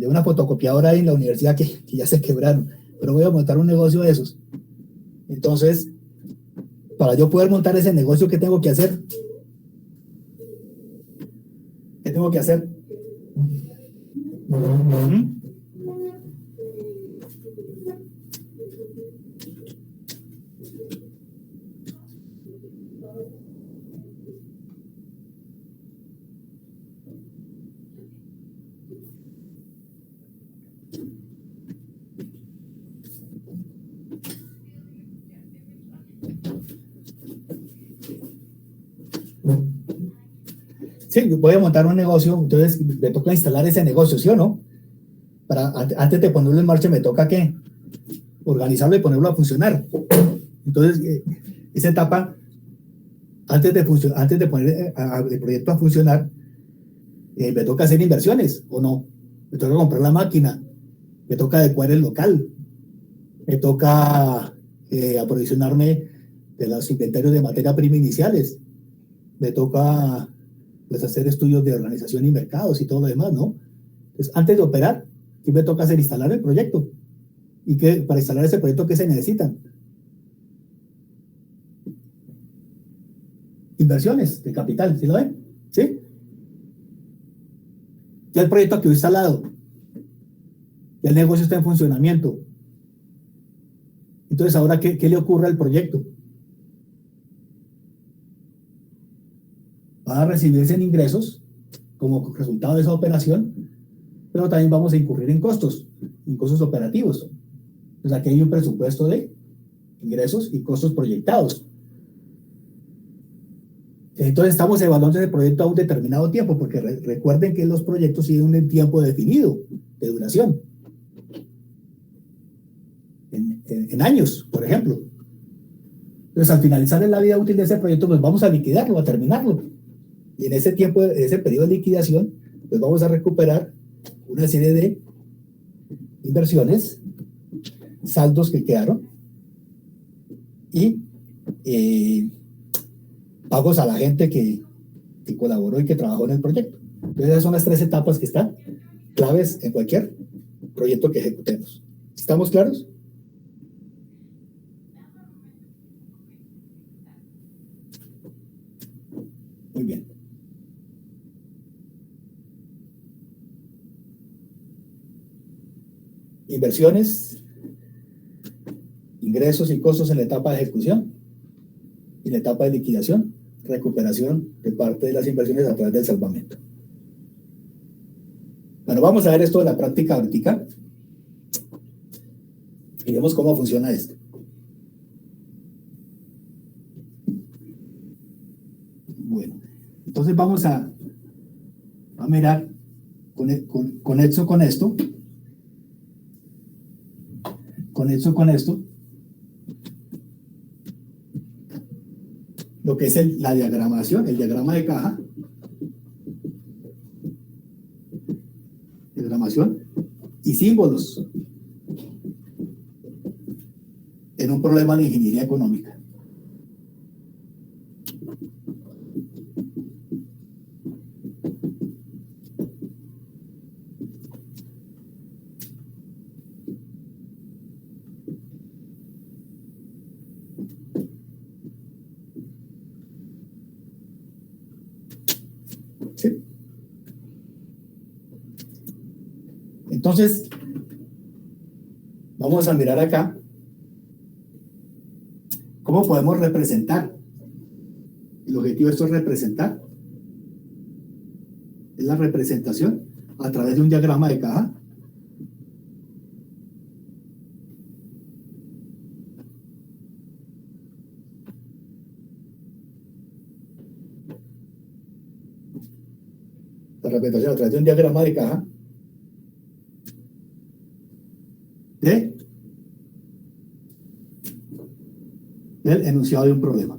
una fotocopiadora en la universidad que ya se quebraron, pero voy a montar un negocio de esos. Entonces, para yo poder montar ese negocio, ¿qué tengo que hacer? ¿Qué tengo que hacer? Sí, voy a montar un negocio, entonces me toca instalar ese negocio, ¿sí o no? Antes de ponerlo en marcha me toca ¿qué? Organizarlo y ponerlo a funcionar. Entonces, esa etapa, antes de poner el proyecto a funcionar, me toca hacer inversiones, ¿o no? Me toca comprar la máquina, me toca adecuar el local, me toca aprovisionarme de los inventarios de materia prima iniciales, me toca pues hacer estudios de organización y mercados y todo lo demás, ¿no? Entonces, antes de operar, ¿qué me toca hacer? Instalar el proyecto. ¿Y para instalar ese proyecto qué se necesitan? Inversiones de capital, ¿sí lo ven? ¿Sí? Ya el proyecto quedó instalado, ya el negocio está en funcionamiento. Entonces, ¿ahora qué le ocurre al proyecto? Van a recibirse en ingresos como resultado de esa operación, pero también vamos a incurrir en costos operativos. Pues aquí hay un presupuesto de ingresos y costos proyectados. Entonces estamos evaluando ese proyecto a un determinado tiempo, porque recuerden que los proyectos tienen un tiempo definido de duración. En años, por ejemplo. Entonces, al finalizar la vida útil de ese proyecto, pues vamos a liquidarlo, a terminarlo. Y en ese tiempo, en ese periodo de liquidación, pues vamos a recuperar una serie de inversiones, saldos que quedaron y pagos a la gente que colaboró y que trabajó en el proyecto. Entonces, esas son las 3 etapas que están claves en cualquier proyecto que ejecutemos. ¿Estamos claros? Muy bien. Inversiones, ingresos y costos en la etapa de ejecución y la etapa de liquidación, recuperación de parte de las inversiones a través del salvamento. Bueno, vamos a ver esto de la práctica ahorita y vemos cómo funciona esto. Bueno, entonces vamos a mirar conexo con esto. Conexo con esto. Lo que es la diagramación, el diagrama de caja. Diagramación y símbolos en un problema de ingeniería económica. ¿Sí? Entonces, vamos a mirar acá cómo podemos representar. El objetivo de esto es representar. Es la representación a través de un diagrama de caja. La representación a través de un diagrama de caja del enunciado de un problema.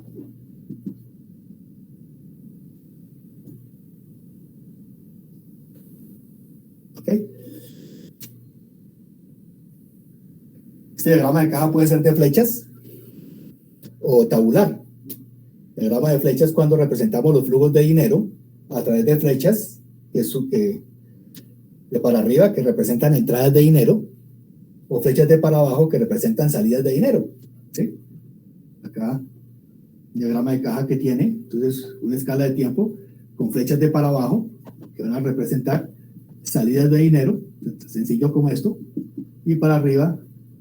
¿Ok? Este diagrama de caja puede ser de flechas o tabular. El diagrama de flechas es cuando representamos los flujos de dinero a través de flechas, que es de para arriba, que representan entradas de dinero, o flechas de para abajo, que representan salidas de dinero. ¿Sí? Acá, un diagrama de caja que tiene, entonces, una escala de tiempo con flechas de para abajo, que van a representar salidas de dinero, sencillo como esto, y para arriba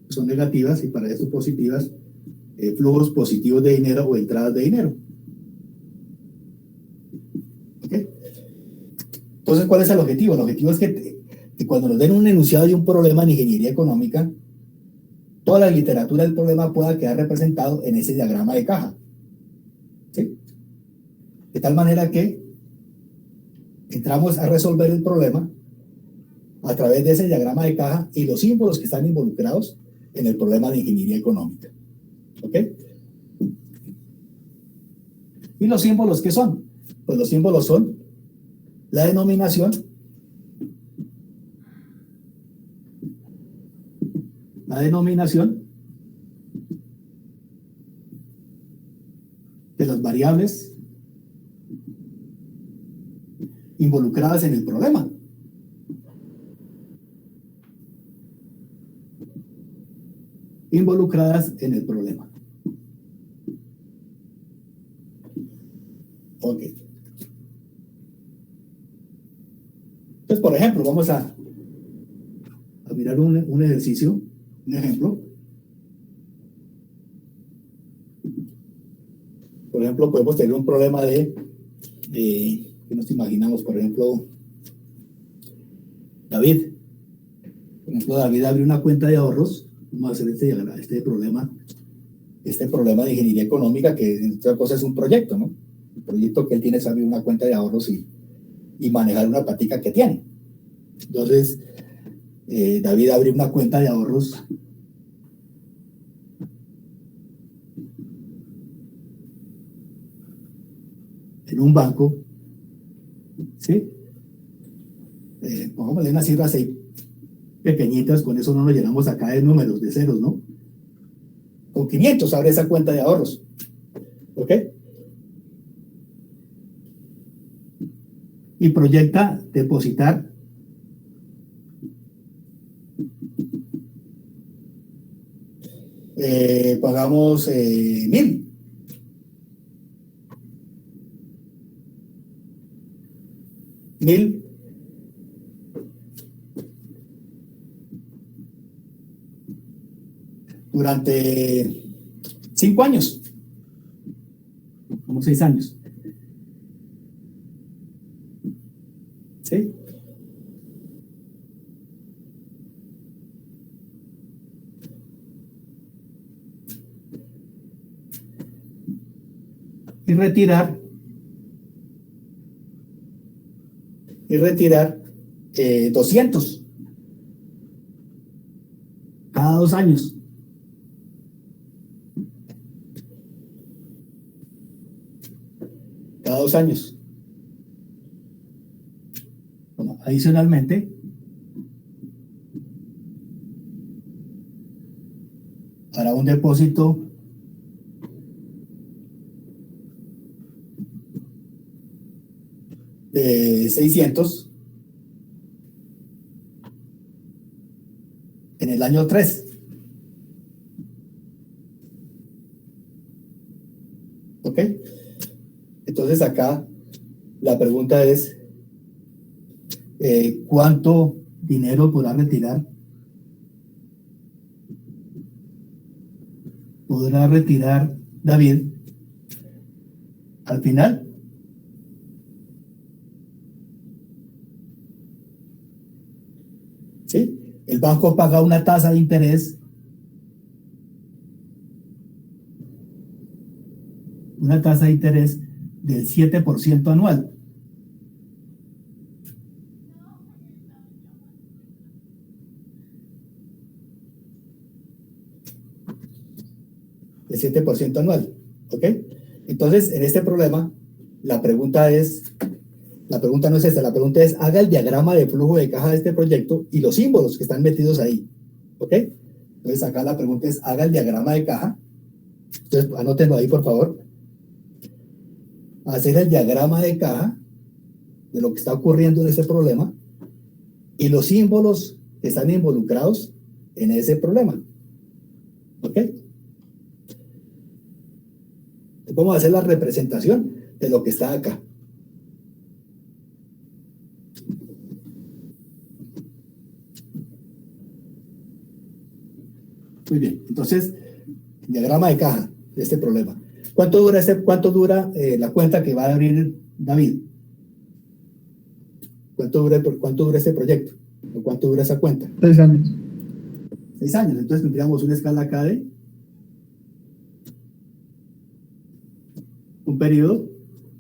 son negativas y para esto positivas, flujos positivos de dinero o entradas de dinero. ¿Okay? Entonces, ¿cuál es el objetivo? El objetivo es que cuando nos den un enunciado de un problema en ingeniería económica, toda la literatura del problema pueda quedar representado en ese diagrama de caja. ¿Sí? De tal manera que entramos a resolver el problema a través de ese diagrama de caja y los símbolos que están involucrados en el problema de ingeniería económica. ¿Ok? ¿Y los símbolos qué son? Pues los símbolos son la denominación, de las variables involucradas en el problema. Ok. Entonces, por ejemplo, vamos a mirar un ejercicio, un ejemplo. Por ejemplo, podemos tener un problema ¿qué nos imaginamos? Por ejemplo, David. Por ejemplo, David abrió una cuenta de ahorros. Vamos a hacer este problema de ingeniería económica, que en otra cosa es un proyecto, ¿no? El proyecto que él tiene es abrir una cuenta de ahorros y manejar una plática que tiene. Entonces, David abrió una cuenta de ahorros en un banco, ¿sí? Pongámosle unas cifras ahí pequeñitas, con eso no nos llenamos acá de números, de ceros, ¿no? Con 500 abre esa cuenta de ahorros, ¿ok? Y proyecta depositar pagamos 1,000. Durante 5 años, como 6 años. ¿Sí? Y retirar 200 cada 2 años. Cada 2 años. Bueno, adicionalmente, para un depósito de 600 en el año 3. ¿Ok? Entonces acá la pregunta es ¿cuánto dinero podrá retirar David al final? ¿Sí? El banco paga una tasa de interés, del 7% anual. El el 7% anual. ¿Ok? Entonces, en este problema, la pregunta no es esta, la pregunta es, haga el diagrama de flujo de caja de este proyecto y los símbolos que están metidos ahí. ¿Ok? Entonces, acá la pregunta es, haga el diagrama de caja. Entonces, anótenlo ahí, por favor. Hacer el diagrama de caja de lo que está ocurriendo en ese problema y los símbolos que están involucrados en ese problema. ¿Ok? Vamos a hacer la representación de lo que está acá. Muy bien, entonces, diagrama de caja de este problema. ¿Cuánto dura la cuenta que va a abrir David? ¿Cuánto dura este proyecto? ¿O cuánto dura esa cuenta? 6 años. 6 años. Entonces tendríamos una escala acá de un periodo,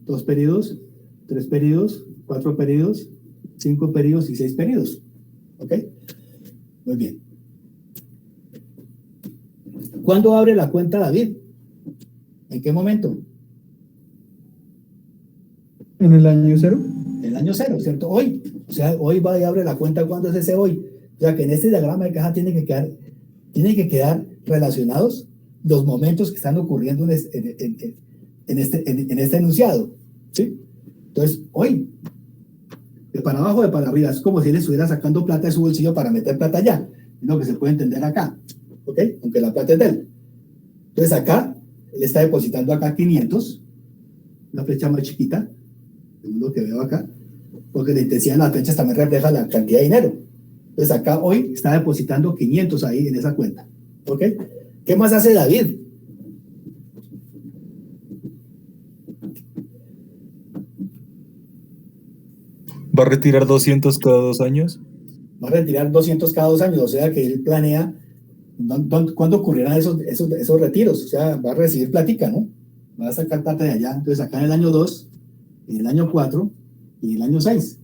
2 periodos, 3 periodos, 4 periodos, 5 periodos y 6 periodos. ¿Ok? Muy bien. ¿Cuándo abre la cuenta David? ¿En qué momento? ¿En el año 0? El año 0, ¿cierto? Hoy. O sea, hoy va y abre la cuenta. ¿Cuándo es ese hoy? O sea, que en este diagrama de caja tiene que quedar relacionados los momentos que están ocurriendo en este enunciado. ¿Sí? Entonces, hoy, de para abajo, de para arriba, es como si él estuviera sacando plata de su bolsillo para meter plata allá. Es lo que se puede entender acá. ¿Ok? Aunque la plata es de él. Entonces, acá, él está depositando acá 500, una flecha más chiquita, según lo que veo acá, porque la intensidad de las flechas también refleja la cantidad de dinero. Entonces acá hoy está depositando 500 ahí en esa cuenta. ¿Ok? ¿Qué más hace David? ¿Va a retirar 200 cada 2 años? Va a retirar 200 cada 2 años, o sea que él planea cuándo ocurrirán esos retiros. O sea, va a recibir plática, ¿no? Va a sacar plata de allá. Entonces acá en el año 2, en el año 4 y en el año 6.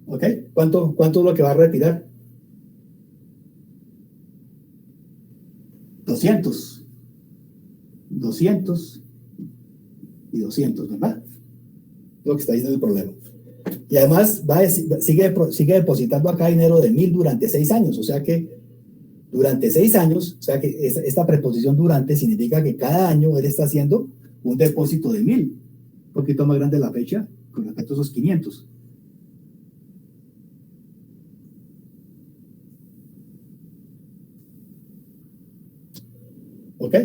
¿Ok? ¿Cuánto es lo que va a retirar? 200 y 200, ¿verdad? Lo que está diciendo el problema. Y además sigue depositando acá dinero de 1.000 durante 6 años. O sea que durante 6 años, o sea que esta preposición durante significa que cada año él está haciendo un depósito de 1.000. Un poquito más grande la fecha con respecto a esos 500. ¿Ok?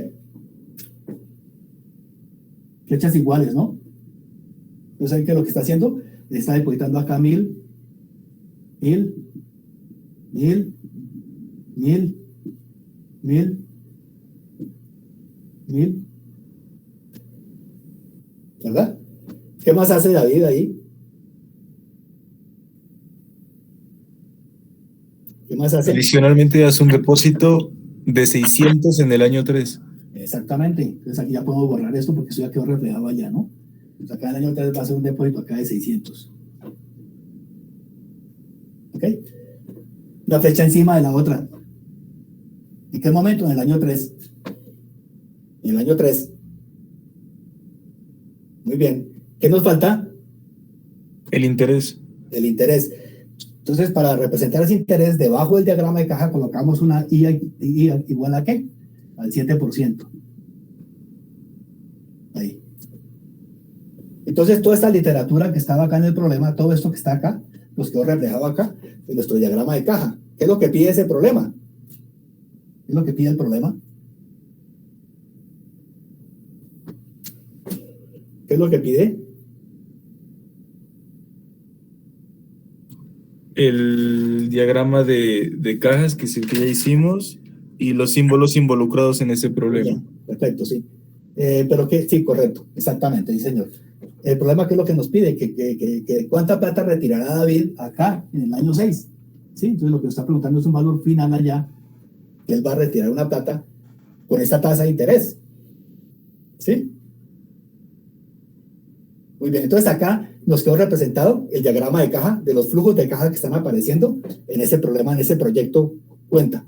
Flechas iguales, ¿no? Entonces ahí que lo que está haciendo, le está depositando acá 1.000, 1.000, 1.000, 1.000, 1.000, 1.000. ¿Verdad? ¿Qué más hace David ahí? ¿Qué más hace? Adicionalmente hace un depósito de 600 en el año 3. Exactamente. Entonces aquí ya podemos borrar esto porque eso ya quedó reflejado allá, ¿no? Entonces acá en el año 3 va a ser un depósito acá de 600. ¿Ok? Una flecha encima de la otra. ¿En qué momento? En el año 3. En el año 3. Muy bien. ¿Qué nos falta? El interés. El interés. Entonces, para representar ese interés, debajo del diagrama de caja colocamos una I igual a ¿qué? Al 7%. Ahí. Entonces, toda esta literatura que estaba acá en el problema, todo esto que está acá, nos quedó reflejado acá en nuestro diagrama de caja. ¿Qué es lo que pide ese problema? ¿Qué es lo que pide el problema? ¿Qué es lo que pide? El diagrama de cajas, que es el que ya hicimos, y los símbolos involucrados en ese problema. Bien, perfecto, sí. Pero que sí, correcto, exactamente, sí, señor. El problema que es lo que nos pide, que cuánta plata retirará David acá en el año 6. ¿Sí? Entonces lo que nos está preguntando es un valor final allá, que él va a retirar una plata con esta tasa de interés. ¿Sí? Muy bien, entonces acá nos quedó representado el diagrama de caja de los flujos de caja que están apareciendo en ese problema, en ese proyecto cuenta.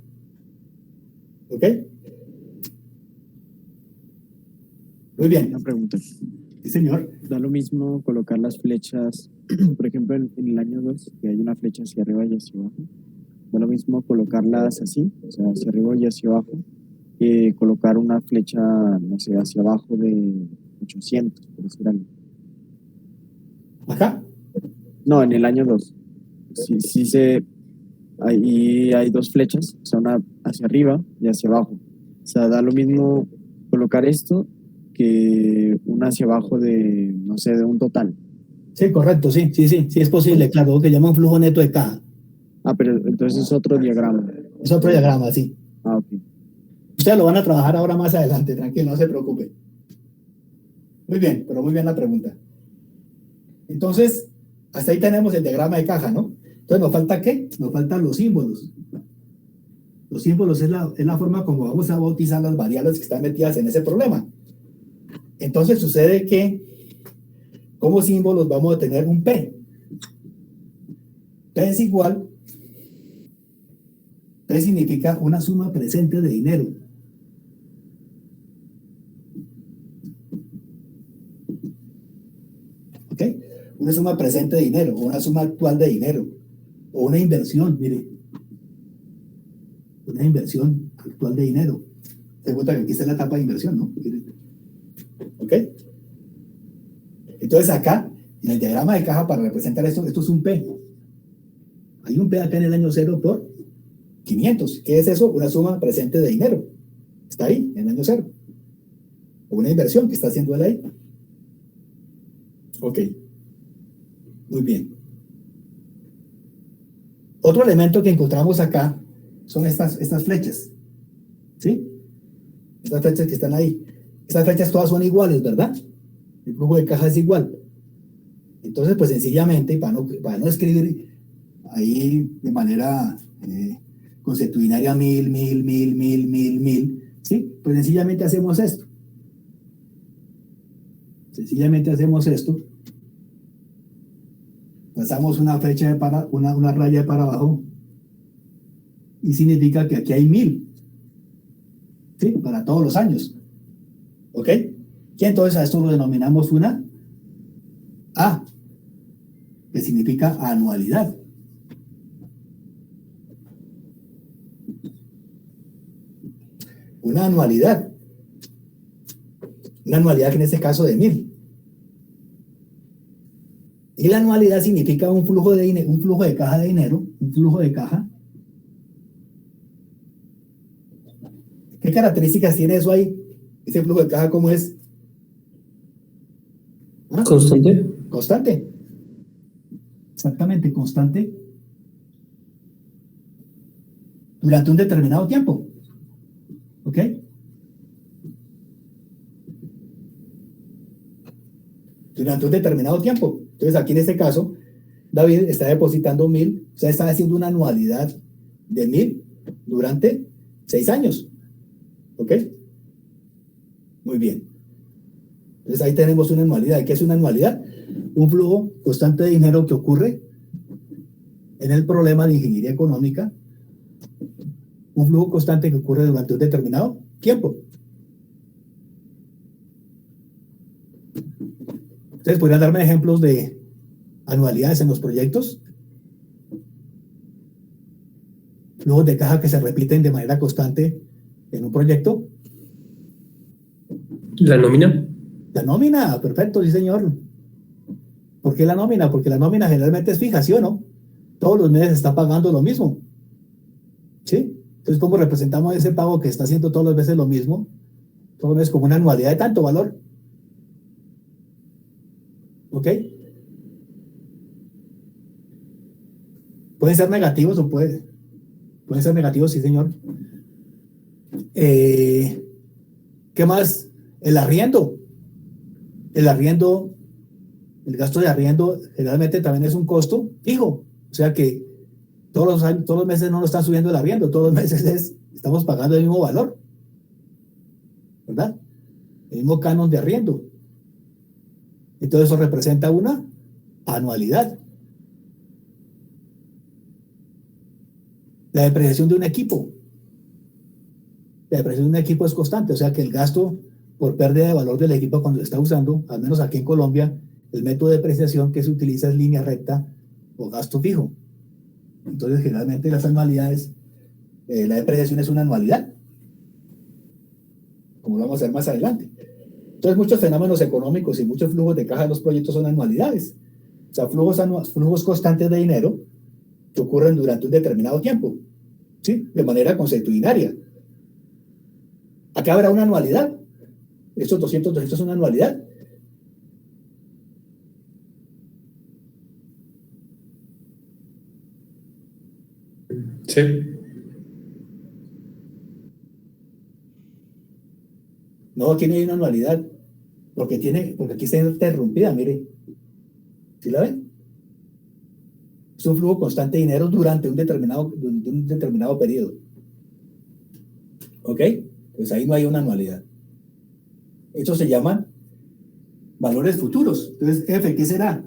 ¿Ok? Muy bien. Una pregunta. Sí, señor. ¿Da lo mismo colocar las flechas, por ejemplo, en el año 2 que hay una flecha hacia arriba y hacia abajo? ¿Da lo mismo colocarlas así, o sea, hacia arriba y hacia abajo, que colocar una flecha, no sé, hacia abajo de 800, por decir algo? Acá. No, en el año 2. Ahí hay dos flechas, o sea, una hacia arriba y hacia abajo. O sea, da lo mismo colocar esto que una hacia abajo de, no sé, de un total. Sí, correcto, sí es posible, claro, lo que llama un flujo neto de caja. Ah, pero entonces es otro diagrama. Es otro diagrama, sí. Ah, ok. Ustedes lo van a trabajar ahora más adelante, tranquilo, no se preocupe. Muy bien, pero muy bien la pregunta. Entonces, hasta ahí tenemos el diagrama de caja, ¿no? Entonces, ¿nos falta qué? Nos faltan los símbolos. Los símbolos es la forma como vamos a bautizar las variables que están metidas en ese problema. Entonces, sucede que como símbolos vamos a tener un P. P es igual. P significa una suma presente de dinero. ¿Ok? Una suma presente de dinero, o una suma actual de dinero, o una inversión, mire. Una inversión actual de dinero. Se cuenta que aquí está la etapa de inversión, ¿no? ¿Ok? Entonces acá, en el diagrama de caja, para representar esto es un P. Hay un P acá en el año 0 por 500. ¿Qué es eso? Una suma presente de dinero. Está ahí, en el año 0. O una inversión que está haciendo él ahí. Ok. Muy bien. Otro elemento que encontramos acá son estas flechas. ¿Sí? Estas flechas que están ahí. Estas flechas todas son iguales, ¿verdad? El flujo de caja es igual. Entonces, pues sencillamente, para no escribir ahí de manera consuetudinaria 1000, 1000, 1000, 1000, 1000, 1000, ¿sí? Pues sencillamente hacemos esto. Sencillamente hacemos esto. Pasamos una flecha una raya para abajo y significa que aquí hay 1000, ¿sí? Para todos los años. ¿Ok? Y entonces a esto lo denominamos una A, que significa anualidad. Una anualidad. Una anualidad que en este caso de 1000. Y la anualidad significa un flujo de dinero, un flujo de caja de dinero, un flujo de caja. ¿Qué características tiene eso ahí? Ese flujo de caja, ¿cómo es? ¿Ah? Constante. Constante. Exactamente, constante. Durante un determinado tiempo. ¿Ok? Durante un determinado tiempo. Entonces, aquí en este caso, David está depositando 1000, o sea, está haciendo una anualidad de 1000 durante 6 años. ¿Ok? Muy bien. Entonces, ahí tenemos una anualidad. ¿Qué es una anualidad? Un flujo constante de dinero que ocurre en el problema de ingeniería económica. Un flujo constante que ocurre durante un determinado tiempo. ¿Ustedes podrían darme ejemplos de anualidades en los proyectos? Flujos de caja que se repiten de manera constante en un proyecto. La nómina. La nómina, perfecto, sí señor. ¿Por qué la nómina? Porque la nómina generalmente es fija, ¿sí o no? Todos los meses está pagando lo mismo. ¿Sí? Entonces, ¿cómo representamos ese pago que está haciendo todos los meses lo mismo? Todos los meses como una anualidad de tanto valor. ¿Ok? Pueden ser negativos o pueden ser negativos, sí señor. ¿Qué más? El arriendo. El arriendo, el gasto de arriendo generalmente también es un costo fijo. O sea que todos los meses no nos están subiendo el arriendo, todos los meses estamos pagando el mismo valor. ¿Verdad? El mismo canon de arriendo. Entonces eso representa una anualidad. La depreciación de un equipo. La depreciación de un equipo es constante, o sea que el gasto por pérdida de valor del equipo cuando se está usando, al menos aquí en Colombia, el método de depreciación que se utiliza es línea recta o gasto fijo. Entonces, generalmente las anualidades, la depreciación es una anualidad, como lo vamos a hacer más adelante. Entonces, muchos fenómenos económicos y muchos flujos de caja de los proyectos son anualidades. O sea, flujos constantes de dinero que ocurren durante un determinado tiempo, ¿sí? De manera consuetudinaria. Acá habrá una anualidad. Estos 200 son una anualidad. Sí. No, aquí no hay una anualidad, porque aquí está interrumpida, mire. ¿Sí la ven? Es un flujo constante de dinero durante un determinado periodo. ¿Ok? Pues ahí no hay una anualidad. Estos se llaman valores futuros. Entonces, F, ¿qué será?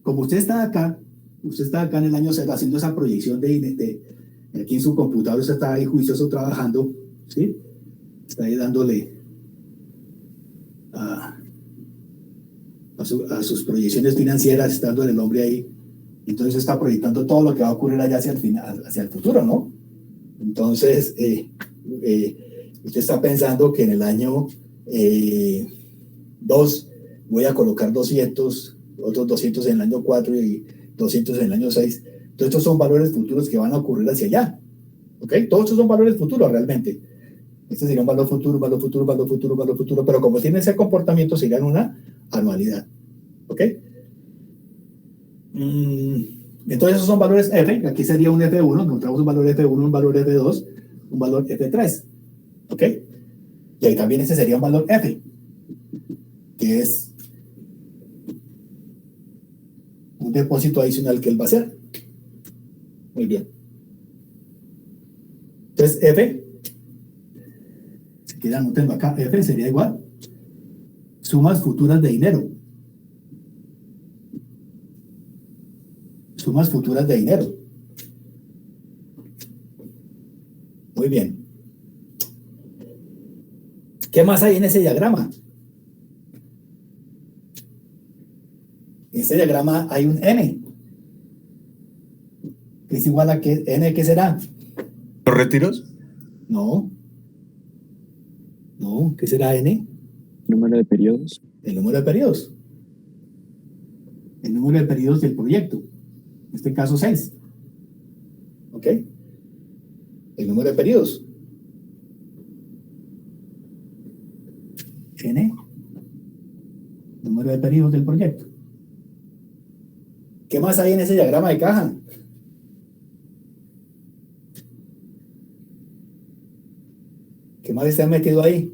Como usted está acá en el año 0 haciendo esa proyección aquí en su computador, usted está ahí juicioso trabajando, ¿sí? Está ahí dándole a sus proyecciones financieras, está dándole el nombre ahí. Entonces está proyectando todo lo que va a ocurrir allá hacia el final, hacia el futuro, ¿no? Entonces, usted está pensando que en el año 2 voy a colocar 200, otros 200 en el año 4 y 200 en el año 6. Todos estos son valores futuros que van a ocurrir hacia allá. ¿Ok? Todos estos son valores futuros realmente. Este sería un valor futuro, valor futuro, valor futuro, valor futuro, pero como tiene ese comportamiento, serían una anualidad. ¿Ok? Entonces esos son valores F. Aquí sería un F1, encontramos un valor F1, un valor F2, un valor F3. ¿Ok? Y ahí también ese sería un valor F, que es un depósito adicional que él va a hacer. Muy bien. Entonces F, si quieren anotenlo acá, F sería igual sumas futuras de dinero. Sumas futuras de dinero. Muy bien. ¿Qué más hay en ese diagrama? En ese diagrama hay un N, que es igual a que N, ¿qué será? ¿Los retiros? No, ¿qué será N? Número de periodos. El número de periodos. El número de periodos del proyecto. En este caso 6. ¿Ok? El número de periodos. N. Número de periodos del proyecto. ¿Qué más hay en ese diagrama de caja? ¿Qué más está metido ahí?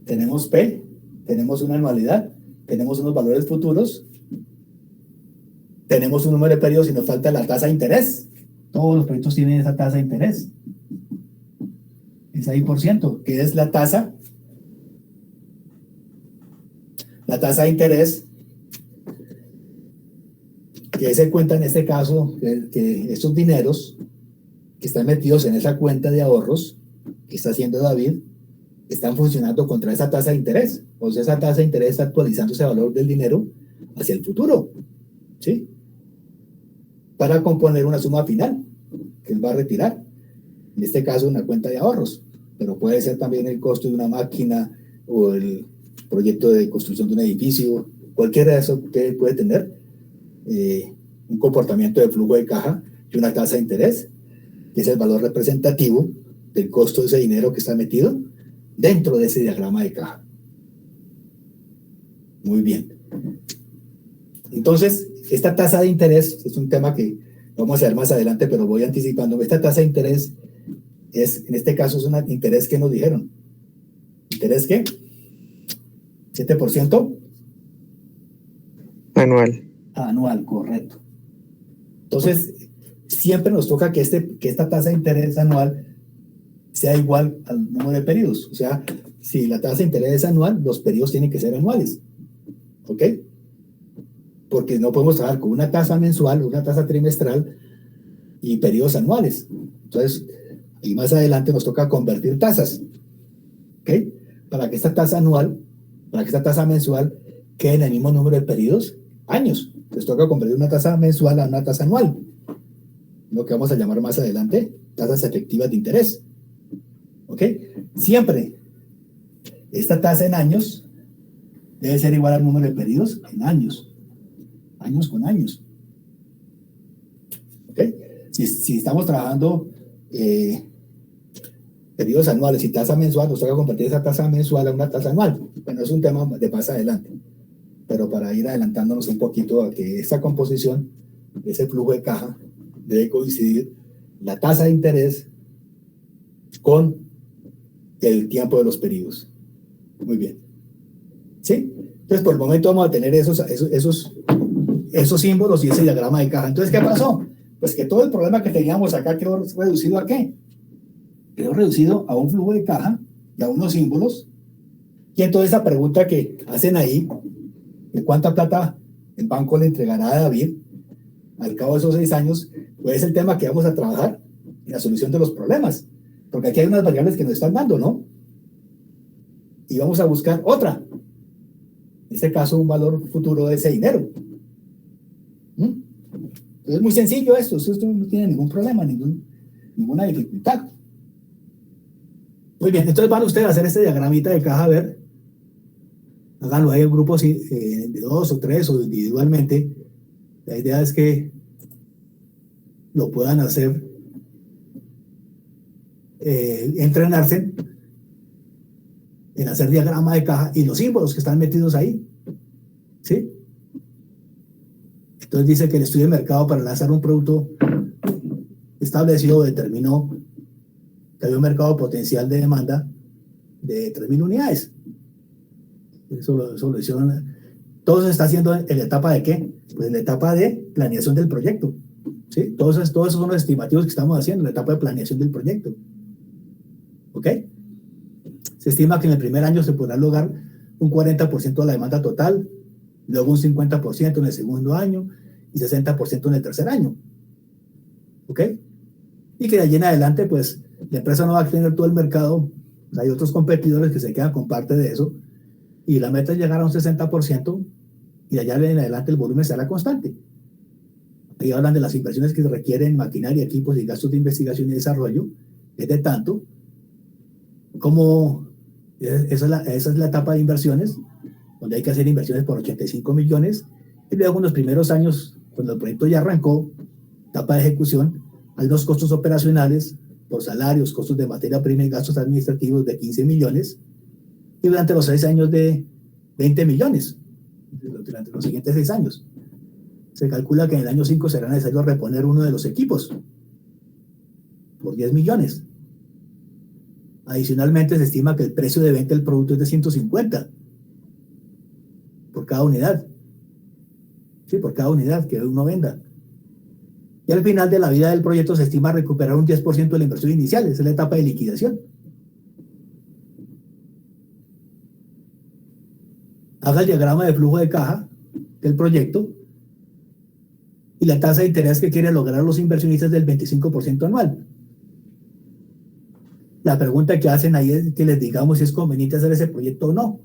Tenemos P, tenemos una anualidad, tenemos unos valores futuros, tenemos un número de periodos y nos falta la tasa de interés. Todos los proyectos tienen esa tasa de interés. Es ahí por ciento, que es la tasa de interés que se cuenta en este caso, que estos dineros que están metidos en esa cuenta de ahorros que está haciendo David, están funcionando contra esa tasa de interés. O sea, esa tasa de interés está actualizando ese valor del dinero hacia el futuro, ¿sí? Para componer una suma final que él va a retirar. En este caso, una cuenta de ahorros, pero puede ser también el costo de una máquina o el proyecto de construcción de un edificio. Cualquiera de esos usted puede tener un comportamiento de flujo de caja y una tasa de interés, que es el valor representativo del costo de ese dinero que está metido dentro de ese diagrama de caja. Muy bien. Entonces, esta tasa de interés es un tema que vamos a ver más adelante, pero voy anticipando. Esta tasa de interés en este caso, es un interés que nos dijeron. ¿Interés qué? ¿7%? Anual. Anual, correcto. Entonces, siempre nos toca que esta tasa de interés anual sea igual al número de periodos. O sea, si la tasa de interés es anual, los periodos tienen que ser anuales. ¿Ok? Porque no podemos trabajar con una tasa mensual o una tasa trimestral y periodos anuales. Entonces, y más adelante nos toca convertir tasas, ¿ok? Para que esta tasa anual, para que esta tasa mensual quede en el mismo número de periodos, años. Entonces toca convertir una tasa mensual a una tasa anual, lo que vamos a llamar más adelante tasas efectivas de interés, ¿ok? Siempre esta tasa en años debe ser igual al número de periodos en años, años con años, ¿ok? Si estamos trabajando periodos anuales y tasa mensual, nos toca convertir esa tasa mensual a una tasa anual. Bueno, es un tema de más adelante, pero para ir adelantándonos un poquito a que esta composición, ese flujo de caja, debe coincidir la tasa de interés con el tiempo de los periodos. Muy bien. ¿Sí? Entonces, por el momento vamos a tener esos símbolos y ese diagrama de caja. Entonces, ¿qué pasó? Pues que todo el problema que teníamos acá quedó reducido ¿a qué? Quedó reducido a un flujo de caja y a unos símbolos. Y entonces esa pregunta que hacen ahí, de cuánta plata el banco le entregará a David al cabo de esos 6 años, pues es el tema que vamos a trabajar en la solución de los problemas. Porque aquí hay unas variables que nos están dando, ¿no? Y vamos a buscar otra. En este caso, un valor futuro de ese dinero. Es muy sencillo esto no tiene ningún problema, ninguna dificultad. Muy bien, entonces van ustedes a hacer este diagramita de caja, a ver, háganlo ahí en grupos de 2 o 3 o individualmente. La idea es que lo puedan hacer, entrenarse en hacer diagrama de caja y los símbolos que están metidos ahí, ¿sí? Entonces dice que el estudio de mercado para lanzar un producto establecido determinó que había un mercado potencial de demanda de 3.000 unidades. Eso lo hicieron. Todo se está haciendo en la etapa de ¿qué? Pues en la etapa de planeación del proyecto. ¿Sí? Todos esos son los estimativos que estamos haciendo en la etapa de planeación del proyecto. ¿Ok? Se estima que en el primer año se podrá lograr un 40% de la demanda total, luego un 50% en el segundo año y 60% en el tercer año. ¿Ok? Y que de allí en adelante, pues, la empresa no va a tener todo el mercado, hay otros competidores que se quedan con parte de eso, y la meta es llegar a un 60%, y de allá en adelante el volumen será constante. Ahí hablan de las inversiones que requieren maquinaria, equipos y gastos de investigación y desarrollo, es de tanto, como esa es la etapa de inversiones, donde hay que hacer inversiones por 85 millones, y luego en los primeros años, cuando el proyecto ya arrancó, etapa de ejecución, hay unos costos operacionales por salarios, costos de materia prima y gastos administrativos de 15 millones, y durante los 6 años de 20 millones, durante los siguientes 6 años. Se calcula que en el año 5 será necesario reponer uno de los equipos por 10 millones. Adicionalmente, se estima que el precio de venta del producto es de 150 por cada unidad. Sí, por cada unidad que uno venda. Y al final de la vida del proyecto se estima recuperar un 10% de la inversión inicial. Esa es la etapa de liquidación. Haga el diagrama de flujo de caja del proyecto y la tasa de interés que quieren lograr los inversionistas del 25% anual. La pregunta que hacen ahí es que les digamos si es conveniente hacer ese proyecto o no.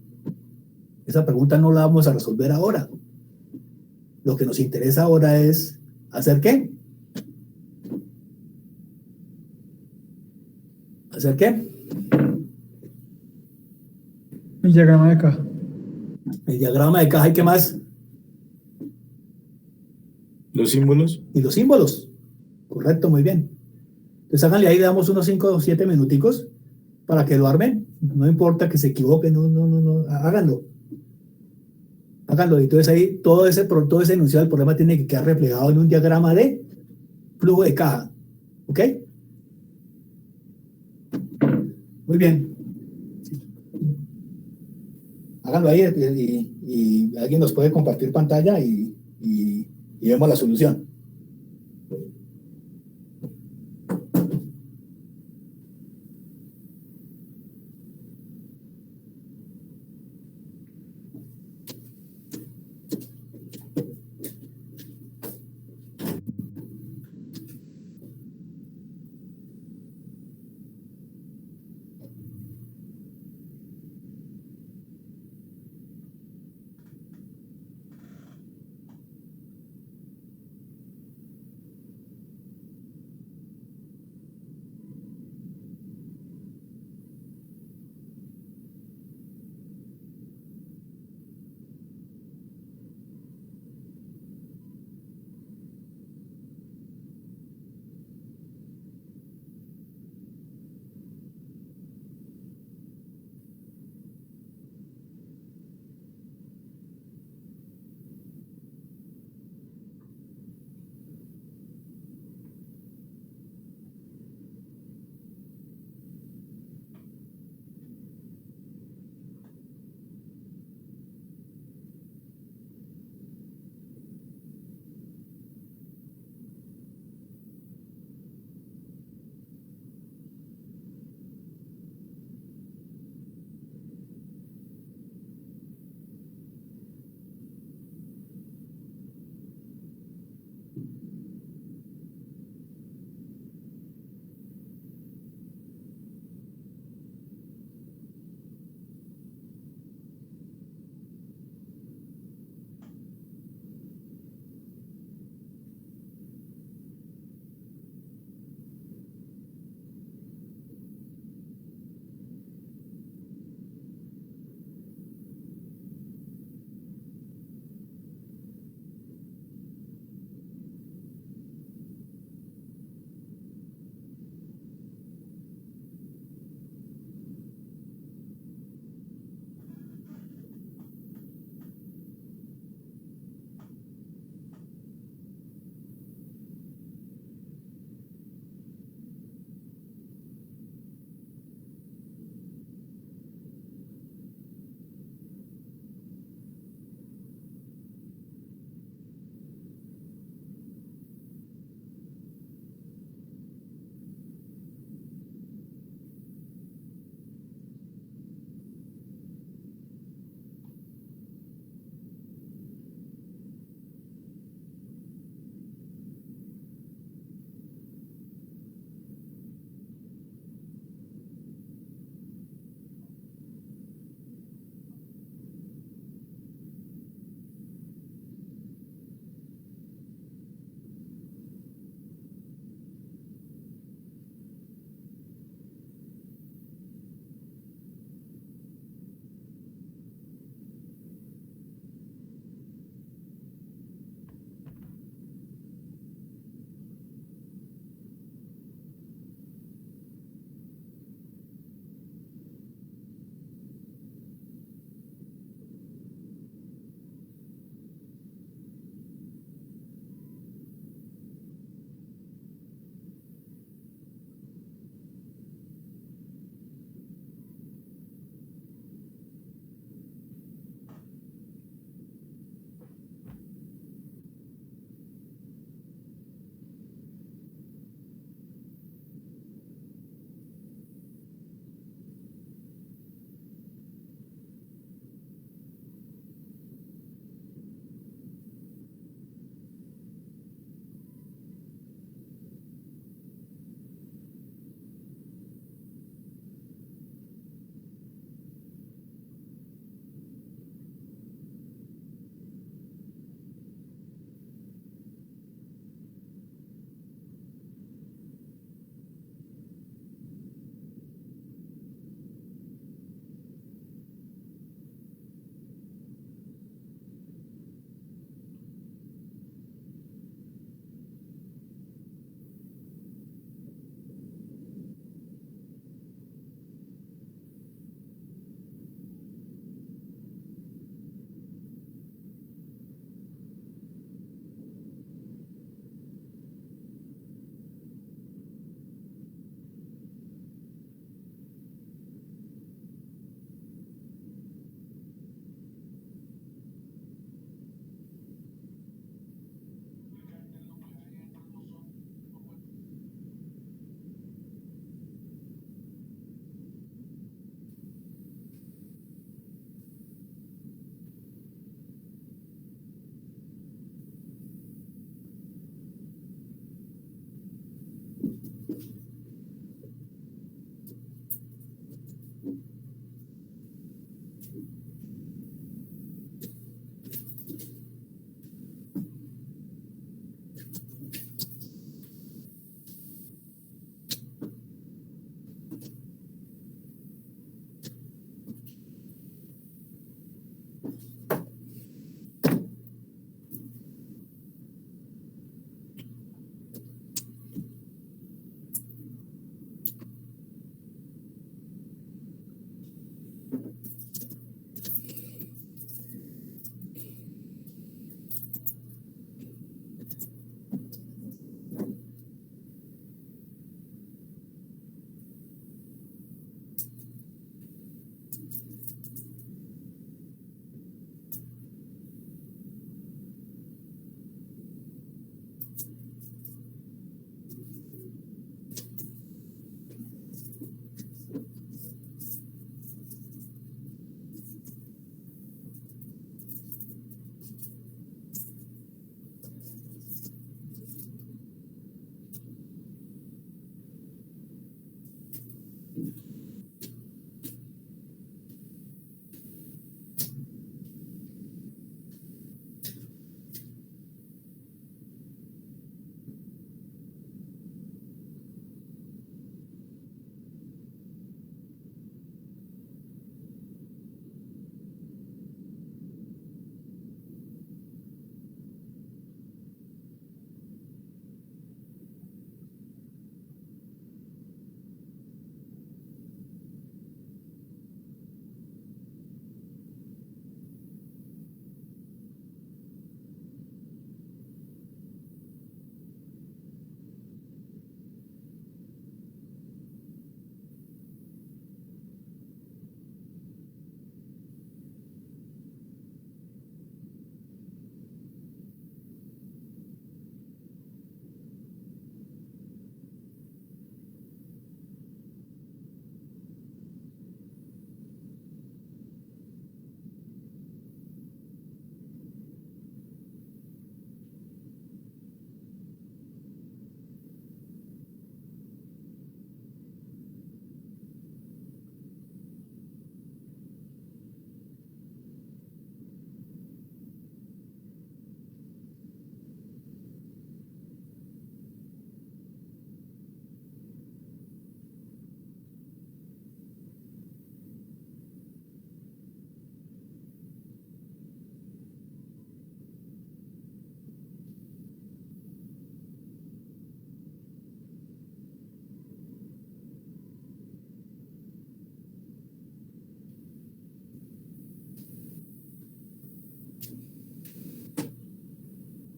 Esa pregunta no la vamos a resolver ahora. Lo que nos interesa ahora es ¿hacer qué? ¿Hacer qué? El diagrama de caja. El diagrama de caja y qué más. Los símbolos. Y los símbolos. Correcto, muy bien. Entonces háganle ahí, le damos unos 5 o 7 minuticos para que lo armen. No importa que se equivoquen, no, háganlo. Háganlo. Entonces ahí todo ese enunciado del problema tiene que quedar reflejado en un diagrama de flujo de caja. ¿Ok? Muy bien. Háganlo ahí y alguien nos puede compartir pantalla y vemos la solución.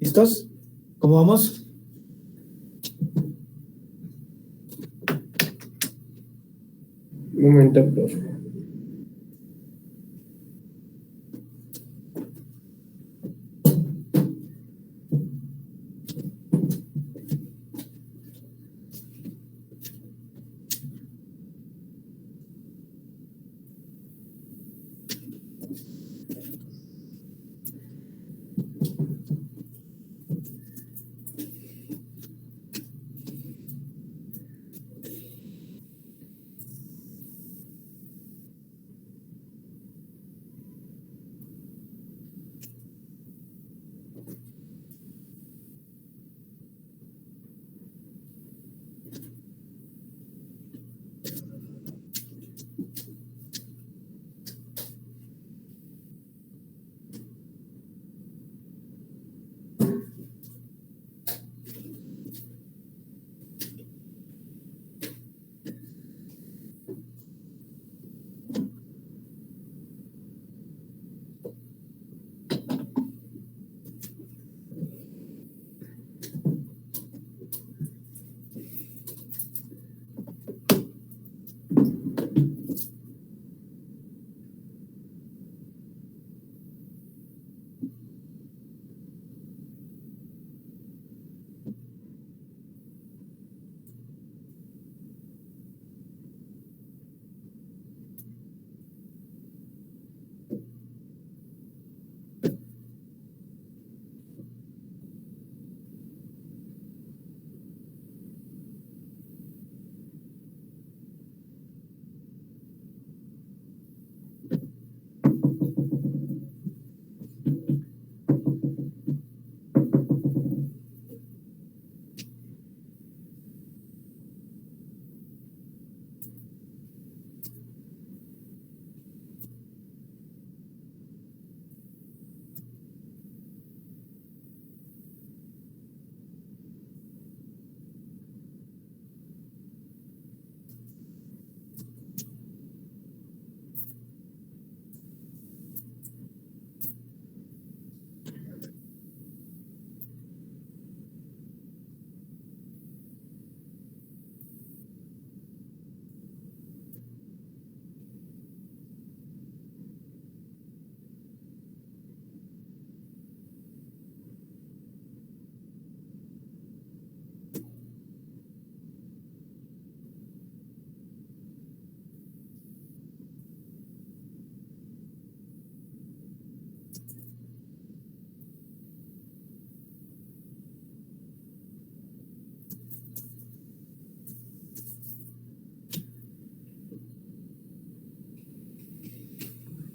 ¿Listos? ¿Cómo vamos? Un momento, profe.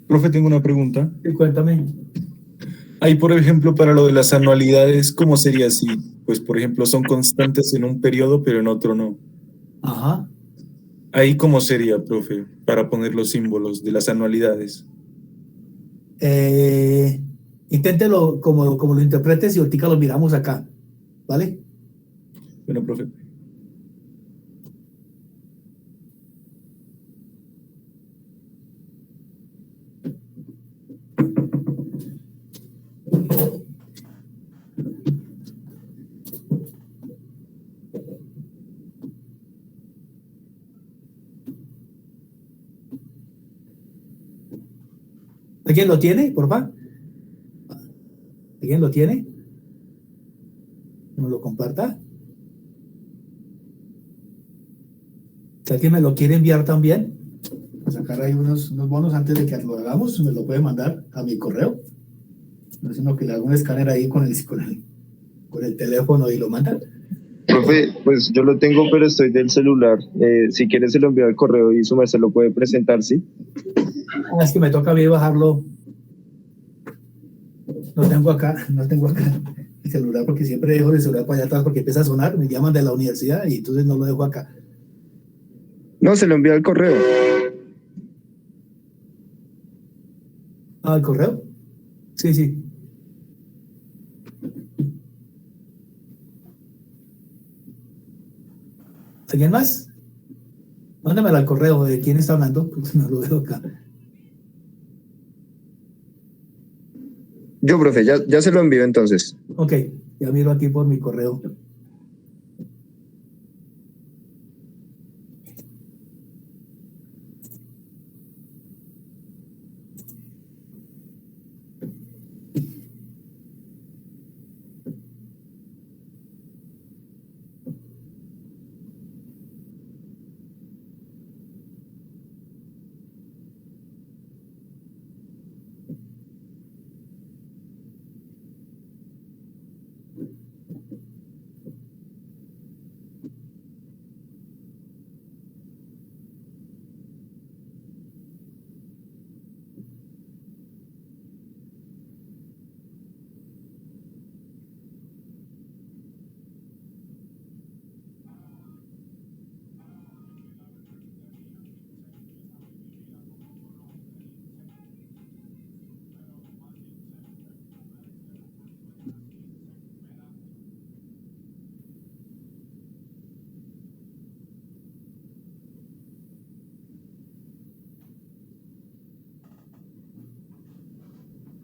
Profe, tengo una pregunta. Sí, cuéntame. Ahí, por ejemplo, para lo de las anualidades, ¿cómo sería así? Pues, por ejemplo, son constantes en un periodo, pero en otro no. Ajá. Ahí, ¿cómo sería, profe, para poner los símbolos de las anualidades? Eh, inténtelo como lo interpretes y ahorita lo miramos acá, ¿vale? Bueno, profe. ¿Alguien lo tiene, por favor? ¿Alguien lo tiene? ¿Nos lo comparta? Si alguien me lo quiere enviar también, a sacar ahí unos bonos antes de que lo hagamos, me lo puede mandar a mi correo. No, sino que le hago un escáner ahí con el teléfono y lo manda. Profe, pues yo lo tengo, pero estoy del celular. Si quieres se lo envío al correo y su merced lo puede presentar, ¿sí? Es que me toca a mí bajarlo. No tengo acá el celular porque siempre dejo el celular para allá atrás porque empieza a sonar, me llaman de la universidad y entonces no lo dejo acá. No, se lo envío al correo. Ah, ¿el correo? Sí, sí. ¿Alguien más? Mándamelo al correo. ¿De quién está hablando? Porque no lo veo acá. Yo, profe, ya se lo envío entonces. Ok, ya miro aquí por mi correo.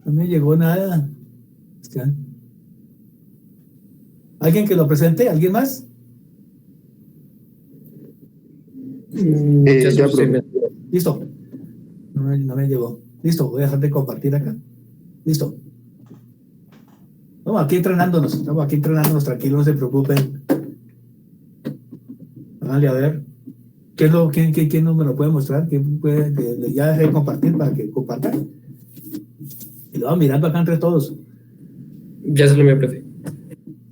No me llegó nada. ¿Alguien que lo presente? ¿Alguien más? Ya Ya, estoy profe. Listo. No me llegó. Listo, voy a dejar de compartir acá. Listo. Estamos aquí entrenándonos, tranquilos, no se preocupen. Háganle a ver. ¿Quién no me lo puede mostrar? ¿Quién puede? Ya dejé de compartir para que compartan. Y lo vamos mirando acá entre todos. Ya se lo envié, profe.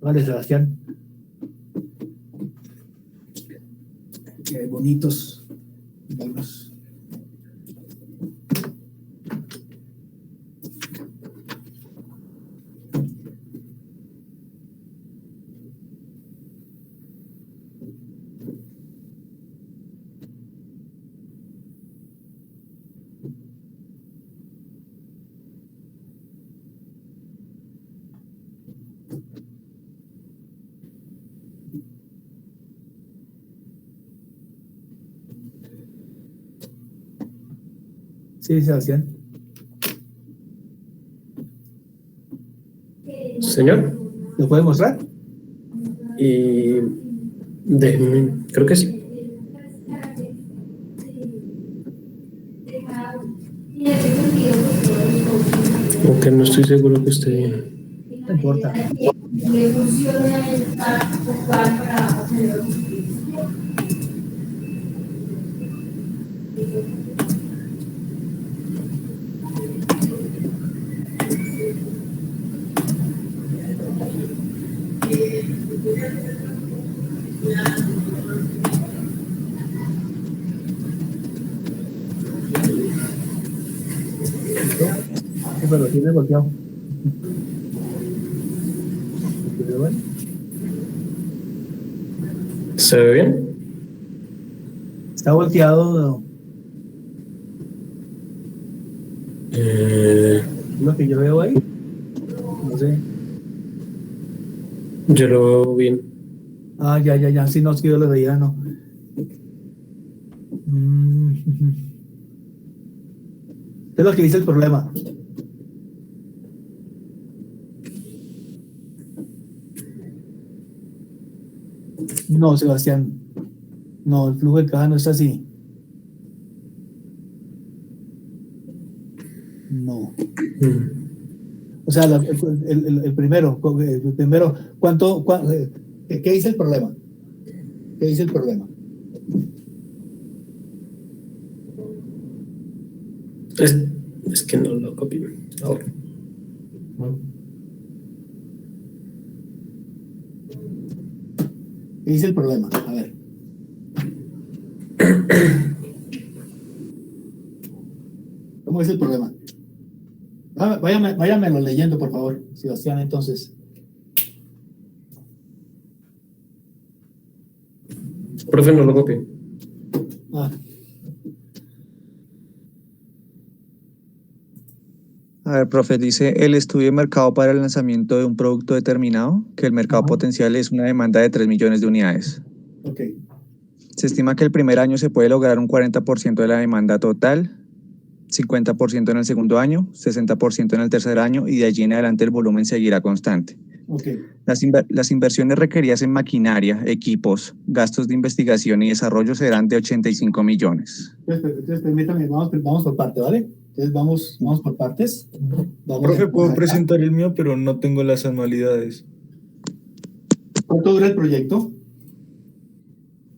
Vale, Sebastián. Qué bonitos. Buenos. Sí, Sebastián. Señor. ¿Lo puede mostrar? Y creo que sí. Aunque no estoy seguro que esté bien. No importa. ¿Listo? Sí, pero lo tiene volteado. ¿Se ve bien? ¿Se ve bien? Está volteado. Lo que yo veo ahí. No sé. Yo lo veo bien. Ah, ya. Si no, es que yo lo veía, no. ¿Qué es lo que dice el problema? No, Sebastián. No, el flujo de caja no está así. No. O sea, el primero, ¿qué dice el problema? ¿Qué dice el problema? Es que no lo copié. Ahora. ¿Qué dice el problema? A ver. ¿Cómo es el problema? Váyamelo leyendo, por favor, Sebastián, entonces. Profe, no lo copié. Ah, A ver, profe, dice el estudio de mercado para el lanzamiento de un producto determinado, que el mercado Ajá. potencial es una demanda de 3 millones de unidades. ok. Se estima que el primer año se puede lograr un 40% de la demanda total, 50% en el segundo año, 60% en el tercer año y de allí en adelante el volumen seguirá constante. Ok. Las inversiones requeridas en maquinaria, equipos, gastos de investigación y desarrollo serán de 85 millones. Entonces permítame, vamos por parte, ¿vale? Entonces vamos por partes. Profe, puedo acá. presentar el mío, pero no tengo las anualidades. ¿Cuánto dura el proyecto?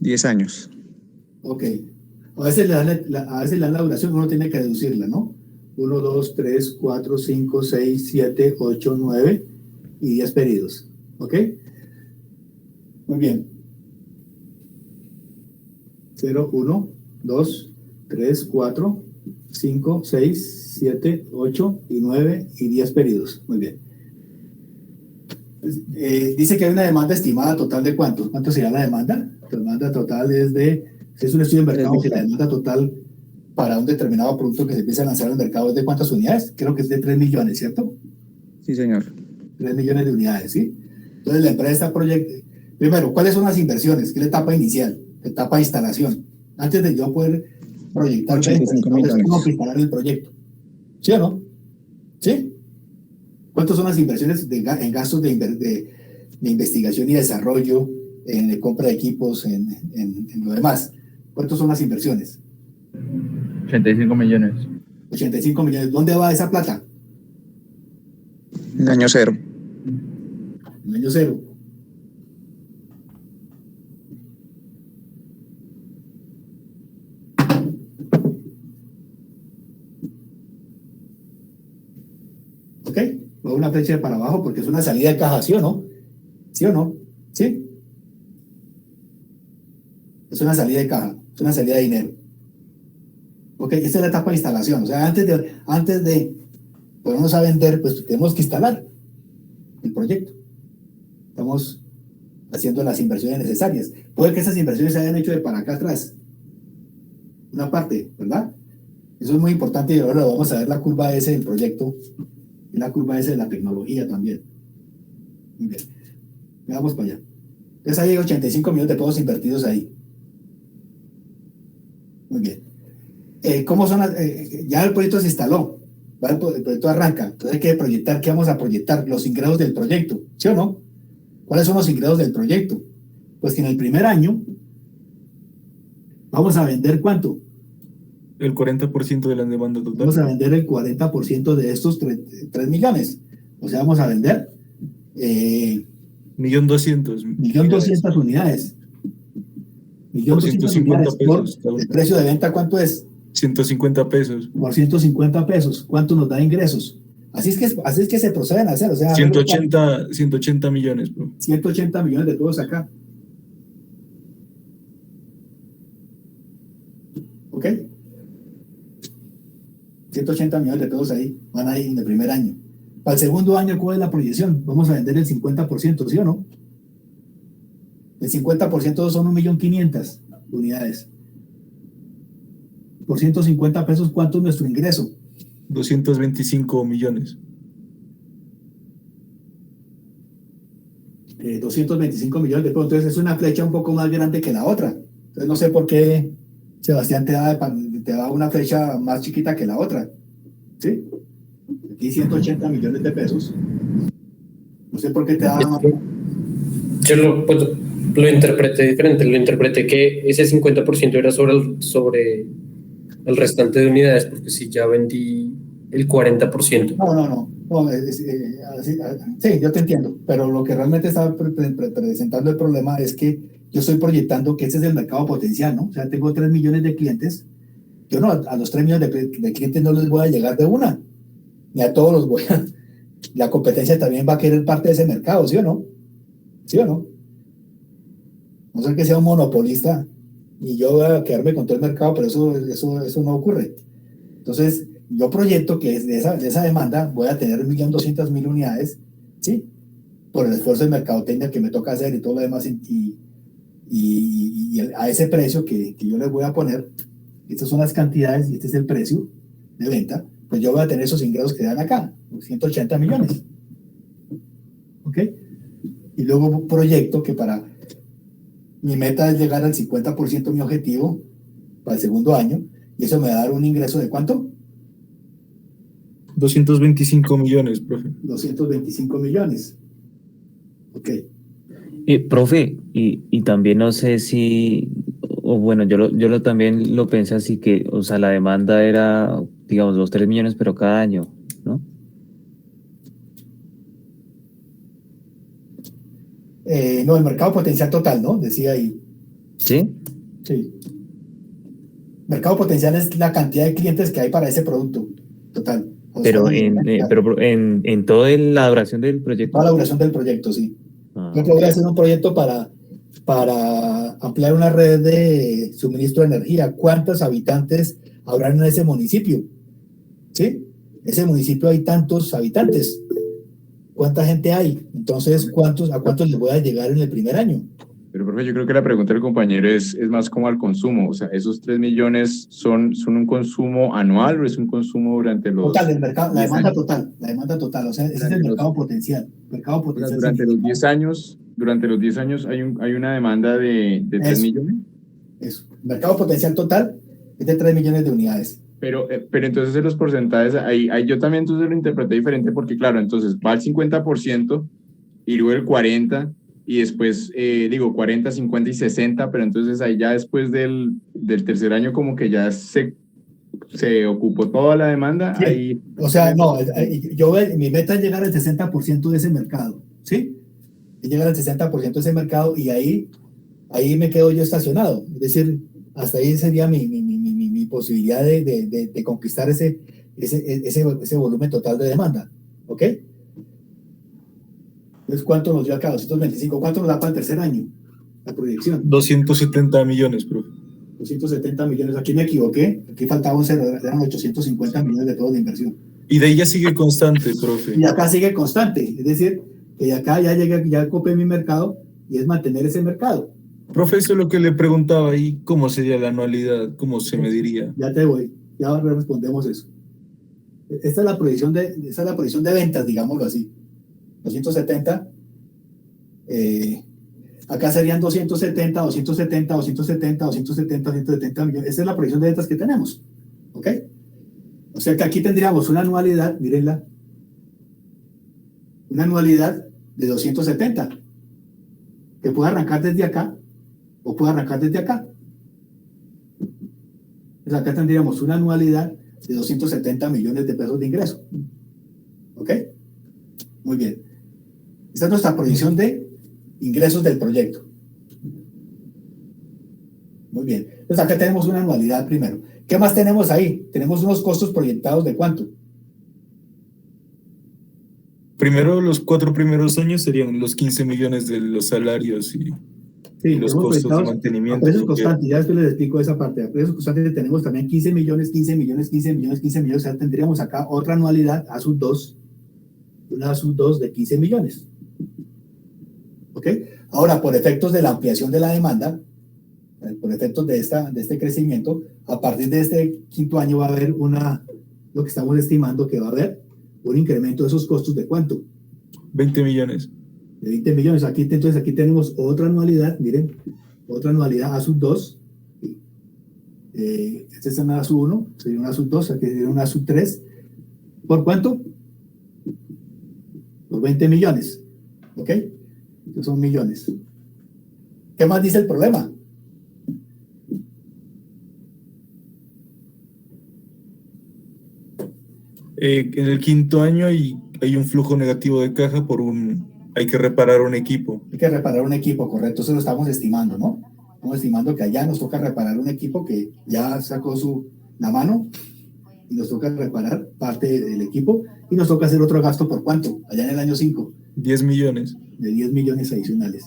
10 años. Ok. A veces le dan la duración, uno tiene que deducirla, ¿no? 1, 2, 3, 4, 5, 6, 7, 8, 9 y 10 periodos. ¿Ok? Muy bien. 0, 1, 2, 3, 4, 5, 6, 7, 8 y 9 y 10 periodos. Muy bien. Dice que hay una demanda estimada total de ¿cuánto? ¿Cuánto sería la demanda? La demanda total es si es un estudio de mercado, que la demanda total para un determinado producto que se empieza a lanzar al mercado es de ¿cuántas unidades? Creo que es de 3 millones, ¿cierto? Sí, señor. 3 millones de unidades, ¿sí? Entonces la empresa primero, ¿cuáles son las inversiones? ¿Qué es la etapa inicial? La etapa de instalación. Antes de yo poder proyectar 85 ventas, millones. tengo que instalar el proyecto. ¿Sí o no? ¿Sí? ¿Cuántas son las inversiones en gastos de investigación y desarrollo, en compra de equipos, en lo demás? ¿Cuántas son las inversiones? 85 millones. 85 millones. ¿Dónde va esa plata? En año cero. En año cero. ¿Ok? Voy a una flecha para abajo porque es una salida de caja, ¿sí o no? ¿Sí o no? ¿Sí? Es una salida de caja, es una salida de dinero. Ok, esta es la etapa de instalación. O sea, antes de ponernos a vender, pues tenemos que instalar el proyecto. Estamos haciendo las inversiones necesarias. Puede que esas inversiones se hayan hecho de para acá atrás. Una parte, ¿verdad? Eso es muy importante y ahora vamos a ver la curva S del proyecto y la curva S de la tecnología también. Muy bien. Veamos para allá. Entonces hay 85 millones de pesos invertidos ahí. Muy bien. ¿Cómo son ya el proyecto se instaló? ¿Vale? El proyecto arranca. Entonces hay que proyectar. ¿Qué vamos a proyectar? Los ingresos del proyecto. ¿Sí o no? ¿Cuáles son los ingresos del proyecto? Pues que en el primer año vamos a vender ¿cuánto? El 40% de la demanda total. Vamos a vender el 40% de estos 3 millones. O sea, vamos a vender 1.200.000. 1.200.000 unidades. 1.200.000 unidades. pesos. Por el precio de venta, ¿cuánto es? 150 pesos. Por 150 pesos. ¿Cuánto nos da ingresos? Así es que se proceden a hacer. O sea, 180 millones, bro. 180 millones de todos acá. ¿Ok? 180 millones de pesos ahí, van ahí en el primer año. Para el segundo año, ¿cuál es la proyección? Vamos a vender el 50%, ¿sí o no? El 50% son 1.500.000 unidades. Por 150 pesos, ¿cuánto es nuestro ingreso? 225 millones. 225 millones de pesos. Entonces es una flecha un poco más grande que la otra. Entonces no sé por qué Sebastián te da una flecha más chiquita que la otra. ¿Sí? Aquí 180 millones de pesos. No sé por qué te da... Yo lo interpreté diferente, lo interpreté que ese 50% era sobre el restante de unidades, porque si ya vendí el 40%. No, sí, yo te entiendo, pero lo que realmente estaba presentando el problema es que yo estoy proyectando que ese es el mercado potencial, ¿no? O sea, tengo 3 millones de clientes, yo no, a los 3 millones de clientes no les voy a llegar de una, ni a todos los voy a... La competencia también va a querer parte de ese mercado, ¿sí o no? ¿Sí o no? No sé que sea un monopolista y yo voy a quedarme con todo el mercado, pero eso no ocurre. Entonces, yo proyecto que de esa demanda voy a tener 1.200.000 unidades, ¿sí? Por el esfuerzo de mercadotecnia que me toca hacer y todo lo demás, y a ese precio que yo les voy a poner, estas son las cantidades y este es el precio de venta, pues yo voy a tener esos ingresos que dan acá, 180 millones. ¿Ok? Y luego proyecto que mi meta es llegar al 50% mi objetivo para el segundo año, y eso me va a dar un ingreso de ¿cuánto? 225 millones, profe. 225 millones. Ok. Profe, y también no sé si, o bueno, yo también lo pensé así que, o sea, la demanda era, digamos, los 3 millones, pero cada año, ¿no? No, el mercado potencial total, ¿no? Decía ahí. ¿Sí? Sí. Mercado potencial es la cantidad de clientes que hay para ese producto total. Pero en toda la duración del proyecto. Toda la duración del proyecto, sí. Yo voy a hacer un proyecto para ampliar una red de suministro de energía. ¿Cuántos habitantes habrán en ese municipio? ¿Sí? Ese municipio hay tantos habitantes. ¿Cuánta gente hay? Entonces, ¿a cuántos les voy a llegar en el primer año? Pero, profe, yo creo que la pregunta del compañero es más como al consumo. O sea, ¿esos 3 millones son un consumo anual o es un consumo durante los... Total, el mercado, la demanda años? total, la demanda total. O sea, ese es el mercado potencial. Mercado potencial Durante los 10 años hay una demanda de 3 millones. Eso. El mercado potencial total es de 3 millones de unidades. Pero entonces en los porcentajes, ahí yo también entonces lo interpreté diferente porque claro, entonces va el 50% y luego el 40% y después 40, 50 y 60, pero entonces ahí ya después del tercer año como que ya se ocupó toda la demanda. Sí. Ahí, o sea, no, mi meta es llegar al 60% de ese mercado, ¿sí? Es llegar al 60% de ese mercado y ahí me quedo yo estacionado. Es decir, hasta ahí sería mi posibilidad de conquistar ese volumen total de demanda. ¿Ok? Entonces, ¿cuánto nos dio acá? 225. ¿Cuánto nos da para el tercer año? La proyección. 270 millones, profe. 270 millones. Aquí me equivoqué. Aquí faltaba un cero. Eran 850 millones de pesos de inversión. Y de ahí ya sigue constante, profe. Y acá sigue constante. Es decir, que acá ya copé mi mercado y es mantener ese mercado. Profe, eso es lo que le preguntaba ahí, ¿cómo sería la anualidad? ¿Cómo se mediría? Ya te voy, ya respondemos eso. Esta es la proyección de ventas, digámoslo así. 270, acá serían 270 millones. Esta es la proyección de ventas que tenemos. ¿Ok? O sea que aquí tendríamos una anualidad, mírenla, una anualidad de 270, que puede arrancar desde acá o puede arrancar desde acá. Entonces acá tendríamos una anualidad de 270 millones de pesos de ingreso. ¿Ok? Muy bien. Esta es nuestra proyección de ingresos del proyecto. Muy bien. Entonces acá tenemos una anualidad primero. ¿Qué más tenemos ahí? Tenemos unos costos proyectados de ¿cuánto? Primero, los 4 primeros años serían los 15 millones de los salarios y Sí, y los tenemos costos de proyectados mantenimiento. a precios porque- constantes, ya después les explico esa parte. A precios constantes tenemos también 15 millones, 15 millones, 15 millones, 15 millones. O sea, tendríamos acá otra anualidad a sub 2, una sub 2 de 15 millones. ¿Ok? Ahora, por efectos de la ampliación de la demanda, por efectos de este crecimiento, a partir de este quinto año va a haber lo que estamos estimando que va a haber un incremento de esos costos de ¿cuánto? 20 millones. De 20 millones. Entonces aquí tenemos otra anualidad, miren, otra anualidad a sub 2. Esta es una sub 1, sería una sub 2, aquí sería una sub 3. ¿Por cuánto? Por 20 millones. ¿Ok? Estos son millones. ¿Qué más dice el problema? En el quinto año hay un flujo negativo de caja hay que reparar un equipo. Hay que reparar un equipo, correcto, eso lo estamos estimando, ¿no? Estamos estimando que allá nos toca reparar un equipo que ya sacó la mano y nos toca reparar parte del equipo y nos toca hacer otro gasto por ¿cuánto? Allá en el año 5. 10 millones. De 10 millones adicionales.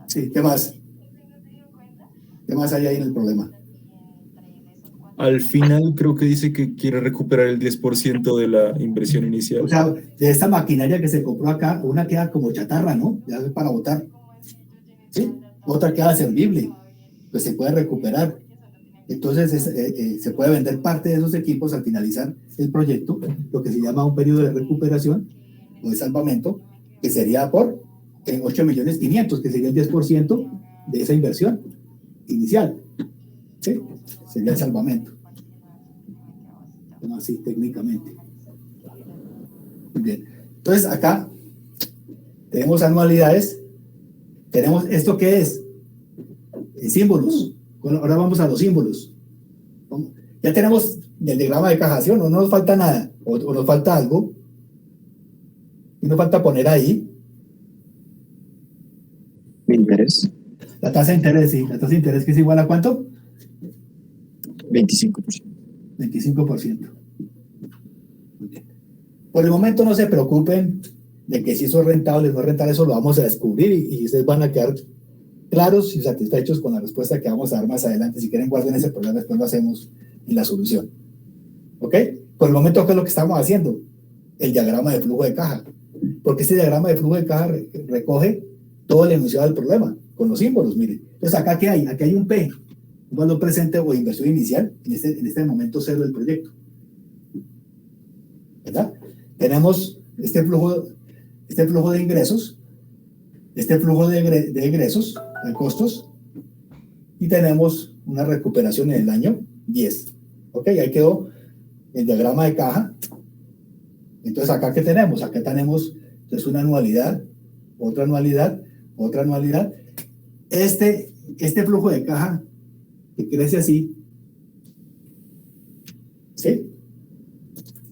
Sí, ¿qué más? ¿Qué más hay ahí en el problema? Al final creo que dice que quiere recuperar el 10% de la inversión inicial. O sea, de esta maquinaria que se compró acá, una queda como chatarra, ¿no? Ya es para botar. ¿Sí? Otra queda servible. Pues se puede recuperar. Entonces se puede vender parte de esos equipos al finalizar el proyecto, lo que se llama un periodo de recuperación o de salvamento, que sería por 8 millones 500, que sería el 10% de esa inversión inicial. ¿Sí? Sería el salvamento. Bueno, así técnicamente. Muy bien. Entonces acá tenemos anualidades. Tenemos esto que es símbolos. Bueno, ahora vamos a los símbolos. Ya tenemos el diagrama de caja, ¿sí? No nos falta nada, o nos falta algo. Y nos falta poner ahí Interés, la tasa de interés, sí. La tasa de interés que es igual a ¿cuánto? 25%. 25%. Muy bien. Por el momento no se preocupen de que si eso es rentable o no es rentable, eso lo vamos a descubrir y ustedes van a quedar claros y satisfechos con la respuesta que vamos a dar más adelante. Si quieren, guarden ese problema, después lo hacemos en la solución. ¿Ok? Por el momento, ¿qué es lo que estamos haciendo? El diagrama de flujo de caja. Porque este diagrama de flujo de caja recoge todo el enunciado del problema, con los símbolos, miren. Entonces, ¿acá qué hay? Aquí hay un P, un valor presente o inversión inicial, en este momento cero del proyecto. ¿Verdad? Tenemos este flujo de ingresos, este flujo de egresos, de costos, y tenemos una recuperación en el año 10. ¿Ok? Ahí quedó el diagrama de caja. Entonces, ¿acá qué tenemos? Acá tenemos entonces una anualidad, otra anualidad, otra anualidad. Este flujo de caja que crece así, ¿sí?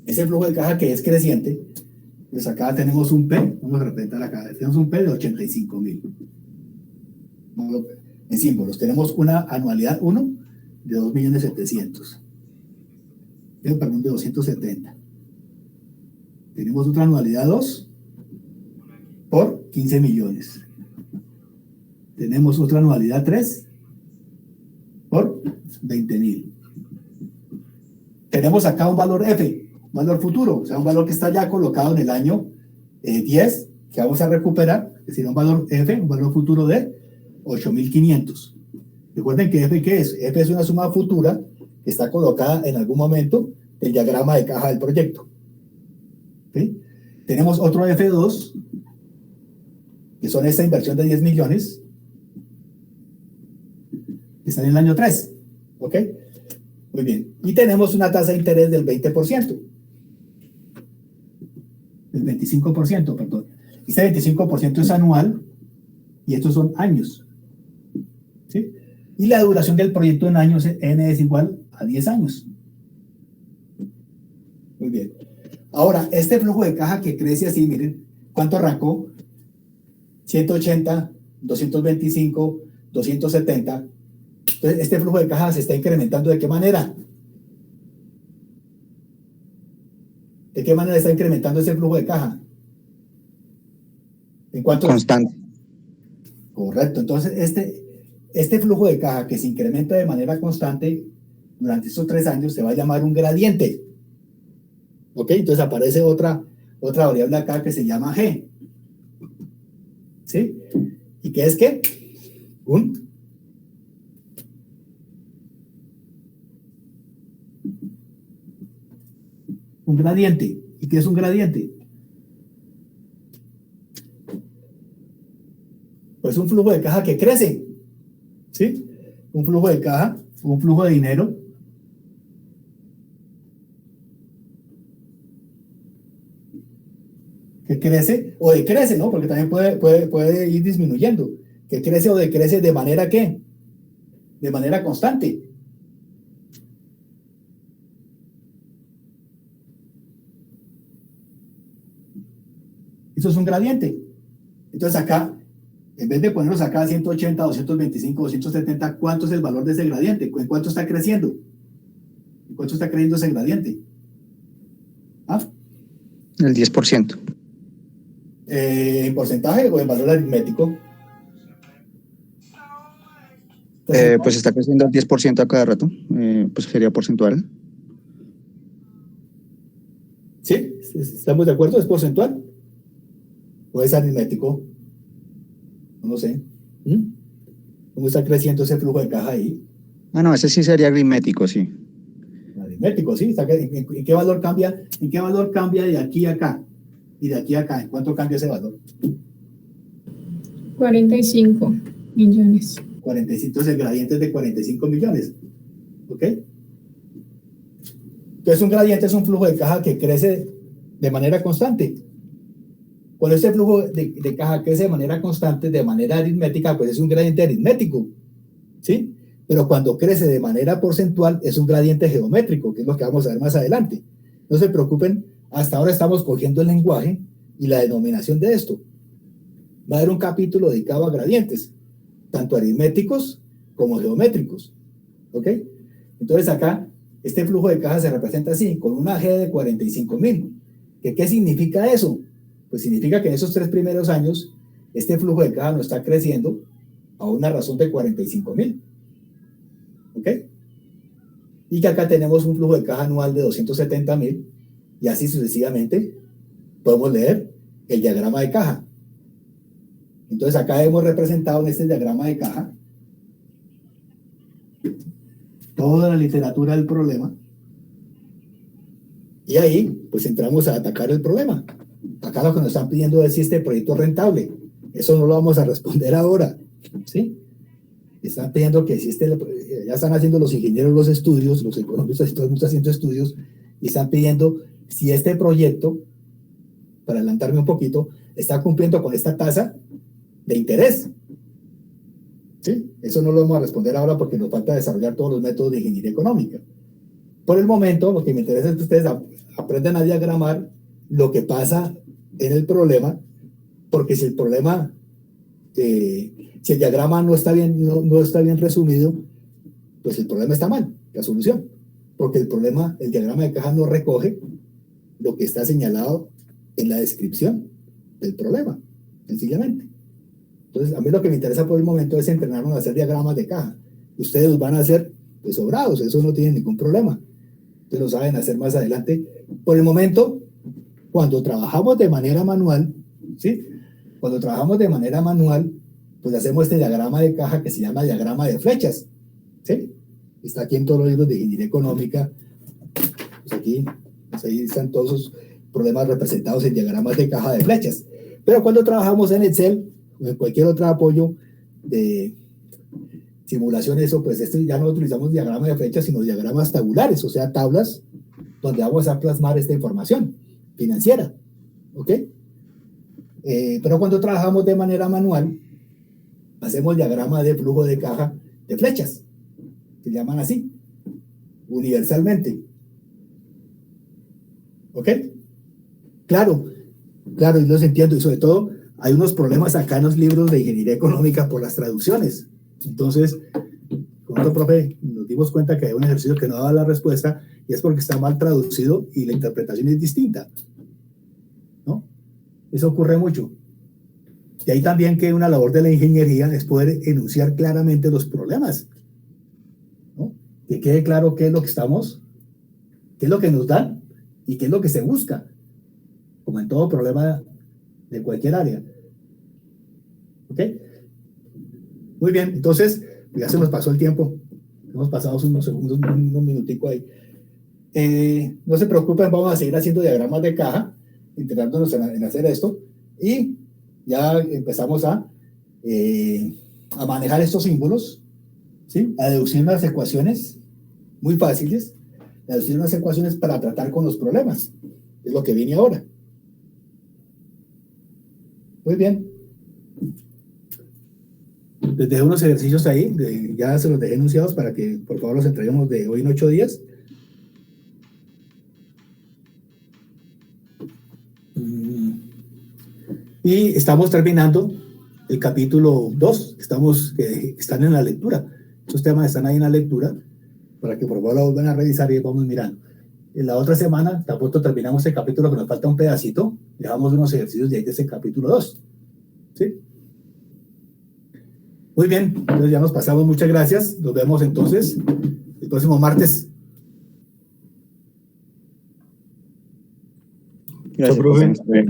Ese flujo de caja que es creciente, pues acá tenemos un P, vamos a representar acá, tenemos un P de 85,000. En símbolos, tenemos una anualidad 1 de 2.700.000. Perdón, de 270. Tenemos otra anualidad 2 por 15 millones. Tenemos otra anualidad 3 por 20,000. Tenemos acá un valor F, un valor futuro, o sea, un valor que está ya colocado en el año 10, que vamos a recuperar, es decir, un valor F, un valor futuro de 8.500. Recuerden que F, ¿qué es? F es una suma futura que está colocada en algún momento del diagrama de caja del proyecto. ¿Sí? Tenemos otro F2, que son esta inversión de 10 millones, que está en el año 3. ¿Ok? Muy bien. Y tenemos una tasa de interés del 20%. Del 25%, perdón. Este 25% es anual y estos son años. ¿Sí? Y la duración del proyecto en años N es igual a 10 años. Muy bien. Ahora, este flujo de caja que crece así, miren, ¿cuánto arrancó? 180, 225, 270. Entonces, este flujo de caja se está incrementando. ¿De qué manera? ¿De qué manera está incrementando ese flujo de caja? ¿En cuánto? Constante. Correcto. Entonces, este flujo de caja que se incrementa de manera constante durante estos 3 años se va a llamar un gradiente. ¿Ok? Entonces aparece otra variable acá que se llama G. ¿Sí? ¿Y qué es qué? Un gradiente. ¿Y qué es un gradiente? Pues un flujo de caja que crece. ¿Sí? Un flujo de caja, un flujo de dinero que crece o decrece, ¿no? Porque también puede ir disminuyendo. Que crece o decrece de manera ¿qué? De manera constante. Eso es un gradiente. Entonces acá, en vez de ponerlos acá a 180, 225, 270, ¿cuánto es el valor de ese gradiente? ¿En cuánto está creciendo? ¿En cuánto está creciendo ese gradiente? ¿Ah? El 10%. ¿En porcentaje o en valor aritmético? Pues está creciendo al 10% a cada rato. Pues sería porcentual. ¿Sí? ¿Estamos de acuerdo? ¿Es porcentual? ¿O es aritmético? No sé. ¿Cómo está creciendo ese flujo de caja ahí? Ah, no, ese sí sería aritmético, sí. Aritmético, sí. ¿En qué valor cambia? ¿En qué valor cambia de aquí a acá? Y de aquí a acá, ¿en cuánto cambia ese valor? 45 millones. 45, entonces el gradiente es de 45 millones. ¿Ok? Entonces un gradiente es un flujo de caja que crece de manera constante. Cuando este flujo de caja crece de manera constante, de manera aritmética, pues es un gradiente aritmético. ¿Sí? Pero cuando crece de manera porcentual, es un gradiente geométrico, que es lo que vamos a ver más adelante. No se preocupen, hasta ahora estamos cogiendo el lenguaje y la denominación de esto. Va a haber un capítulo dedicado a gradientes, tanto aritméticos como geométricos. ¿Ok? Entonces acá, este flujo de caja se representa así, con una G de 45.000. ¿Qué significa eso? Pues significa que en esos 3 primeros años, este flujo de caja no está creciendo a una razón de 45.000. ¿Ok? Y que acá tenemos un flujo de caja anual de 270.000, y así sucesivamente podemos leer el diagrama de caja. Entonces acá hemos representado en este diagrama de caja toda la literatura del problema, y ahí pues entramos a atacar el problema. Acá lo que nos están pidiendo es si este proyecto es rentable. Eso no lo vamos a responder ahora, ¿sí? Están pidiendo que si ya están haciendo los ingenieros los estudios, los economistas y todo el mundo está haciendo estudios, y están pidiendo si este proyecto, para adelantarme un poquito, está cumpliendo con esta tasa de interés. ¿Sí? Eso no lo vamos a responder ahora porque nos falta desarrollar todos los métodos de ingeniería económica. Por el momento, lo que me interesa es que ustedes aprendan a diagramar lo que pasa en el problema, porque si el problema, si el diagrama no está bien resumido, pues el problema está mal, la solución, porque el diagrama de caja no recoge lo que está señalado en la descripción del problema, sencillamente. Entonces, a mí lo que me interesa por el momento es entrenarnos a hacer diagramas de caja. Ustedes los van a hacer pues sobrados, eso no tiene ningún problema. Ustedes lo saben hacer más adelante. Por el momento, cuando trabajamos de manera manual, ¿sí? Cuando trabajamos de manera manual, pues hacemos este diagrama de caja que se llama diagrama de flechas, ¿sí? Está aquí en todos los libros de ingeniería económica. Pues aquí, pues ahí están todos esos problemas representados en diagramas de caja de flechas. Pero cuando trabajamos en Excel o en cualquier otro apoyo de simulación, eso, pues ya no utilizamos diagramas de flechas, sino diagramas tabulares, o sea, tablas donde vamos a plasmar esta información financiera, ¿ok? Pero cuando trabajamos de manera manual, hacemos diagrama de flujo de caja de flechas, se llaman así, universalmente, ¿ok? Claro, y los entiendo, y sobre todo hay unos problemas acá en los libros de ingeniería económica por las traducciones. Entonces, con otro profe nos dimos cuenta que hay un ejercicio que no daba la respuesta y es porque está mal traducido y la interpretación es distinta, ¿no? Eso ocurre mucho. De ahí también que una labor de la ingeniería es poder enunciar claramente los problemas, ¿no? Que quede claro qué es lo que estamos, qué es lo que nos dan y qué es lo que se busca, como en todo problema de cualquier área. ¿Ok? Muy bien, entonces, ya se nos pasó el tiempo. Hemos pasado unos segundos, unos minuticos ahí. No se preocupen, vamos a seguir haciendo diagramas de caja, intentándonos en hacer esto, y ya empezamos a manejar estos símbolos, ¿sí? A deducir unas ecuaciones muy fáciles, a deducir unas ecuaciones para tratar con los problemas. Es lo que viene ahora. Muy bien. Les dejé unos ejercicios ahí, ya se los dejé enunciados para que por favor los entreguemos de hoy en 8 días. Y estamos terminando el capítulo 2, que están en la lectura. Estos temas están ahí en la lectura, para que por favor lo vuelvan a revisar y vamos mirando. En la otra semana, tampoco terminamos el capítulo, que nos falta un pedacito, dejamos unos ejercicios de ahí de ese capítulo 2. ¿Sí? Muy bien, entonces ya nos pasamos, muchas gracias. Nos vemos entonces el próximo martes. Gracias, profe. profe.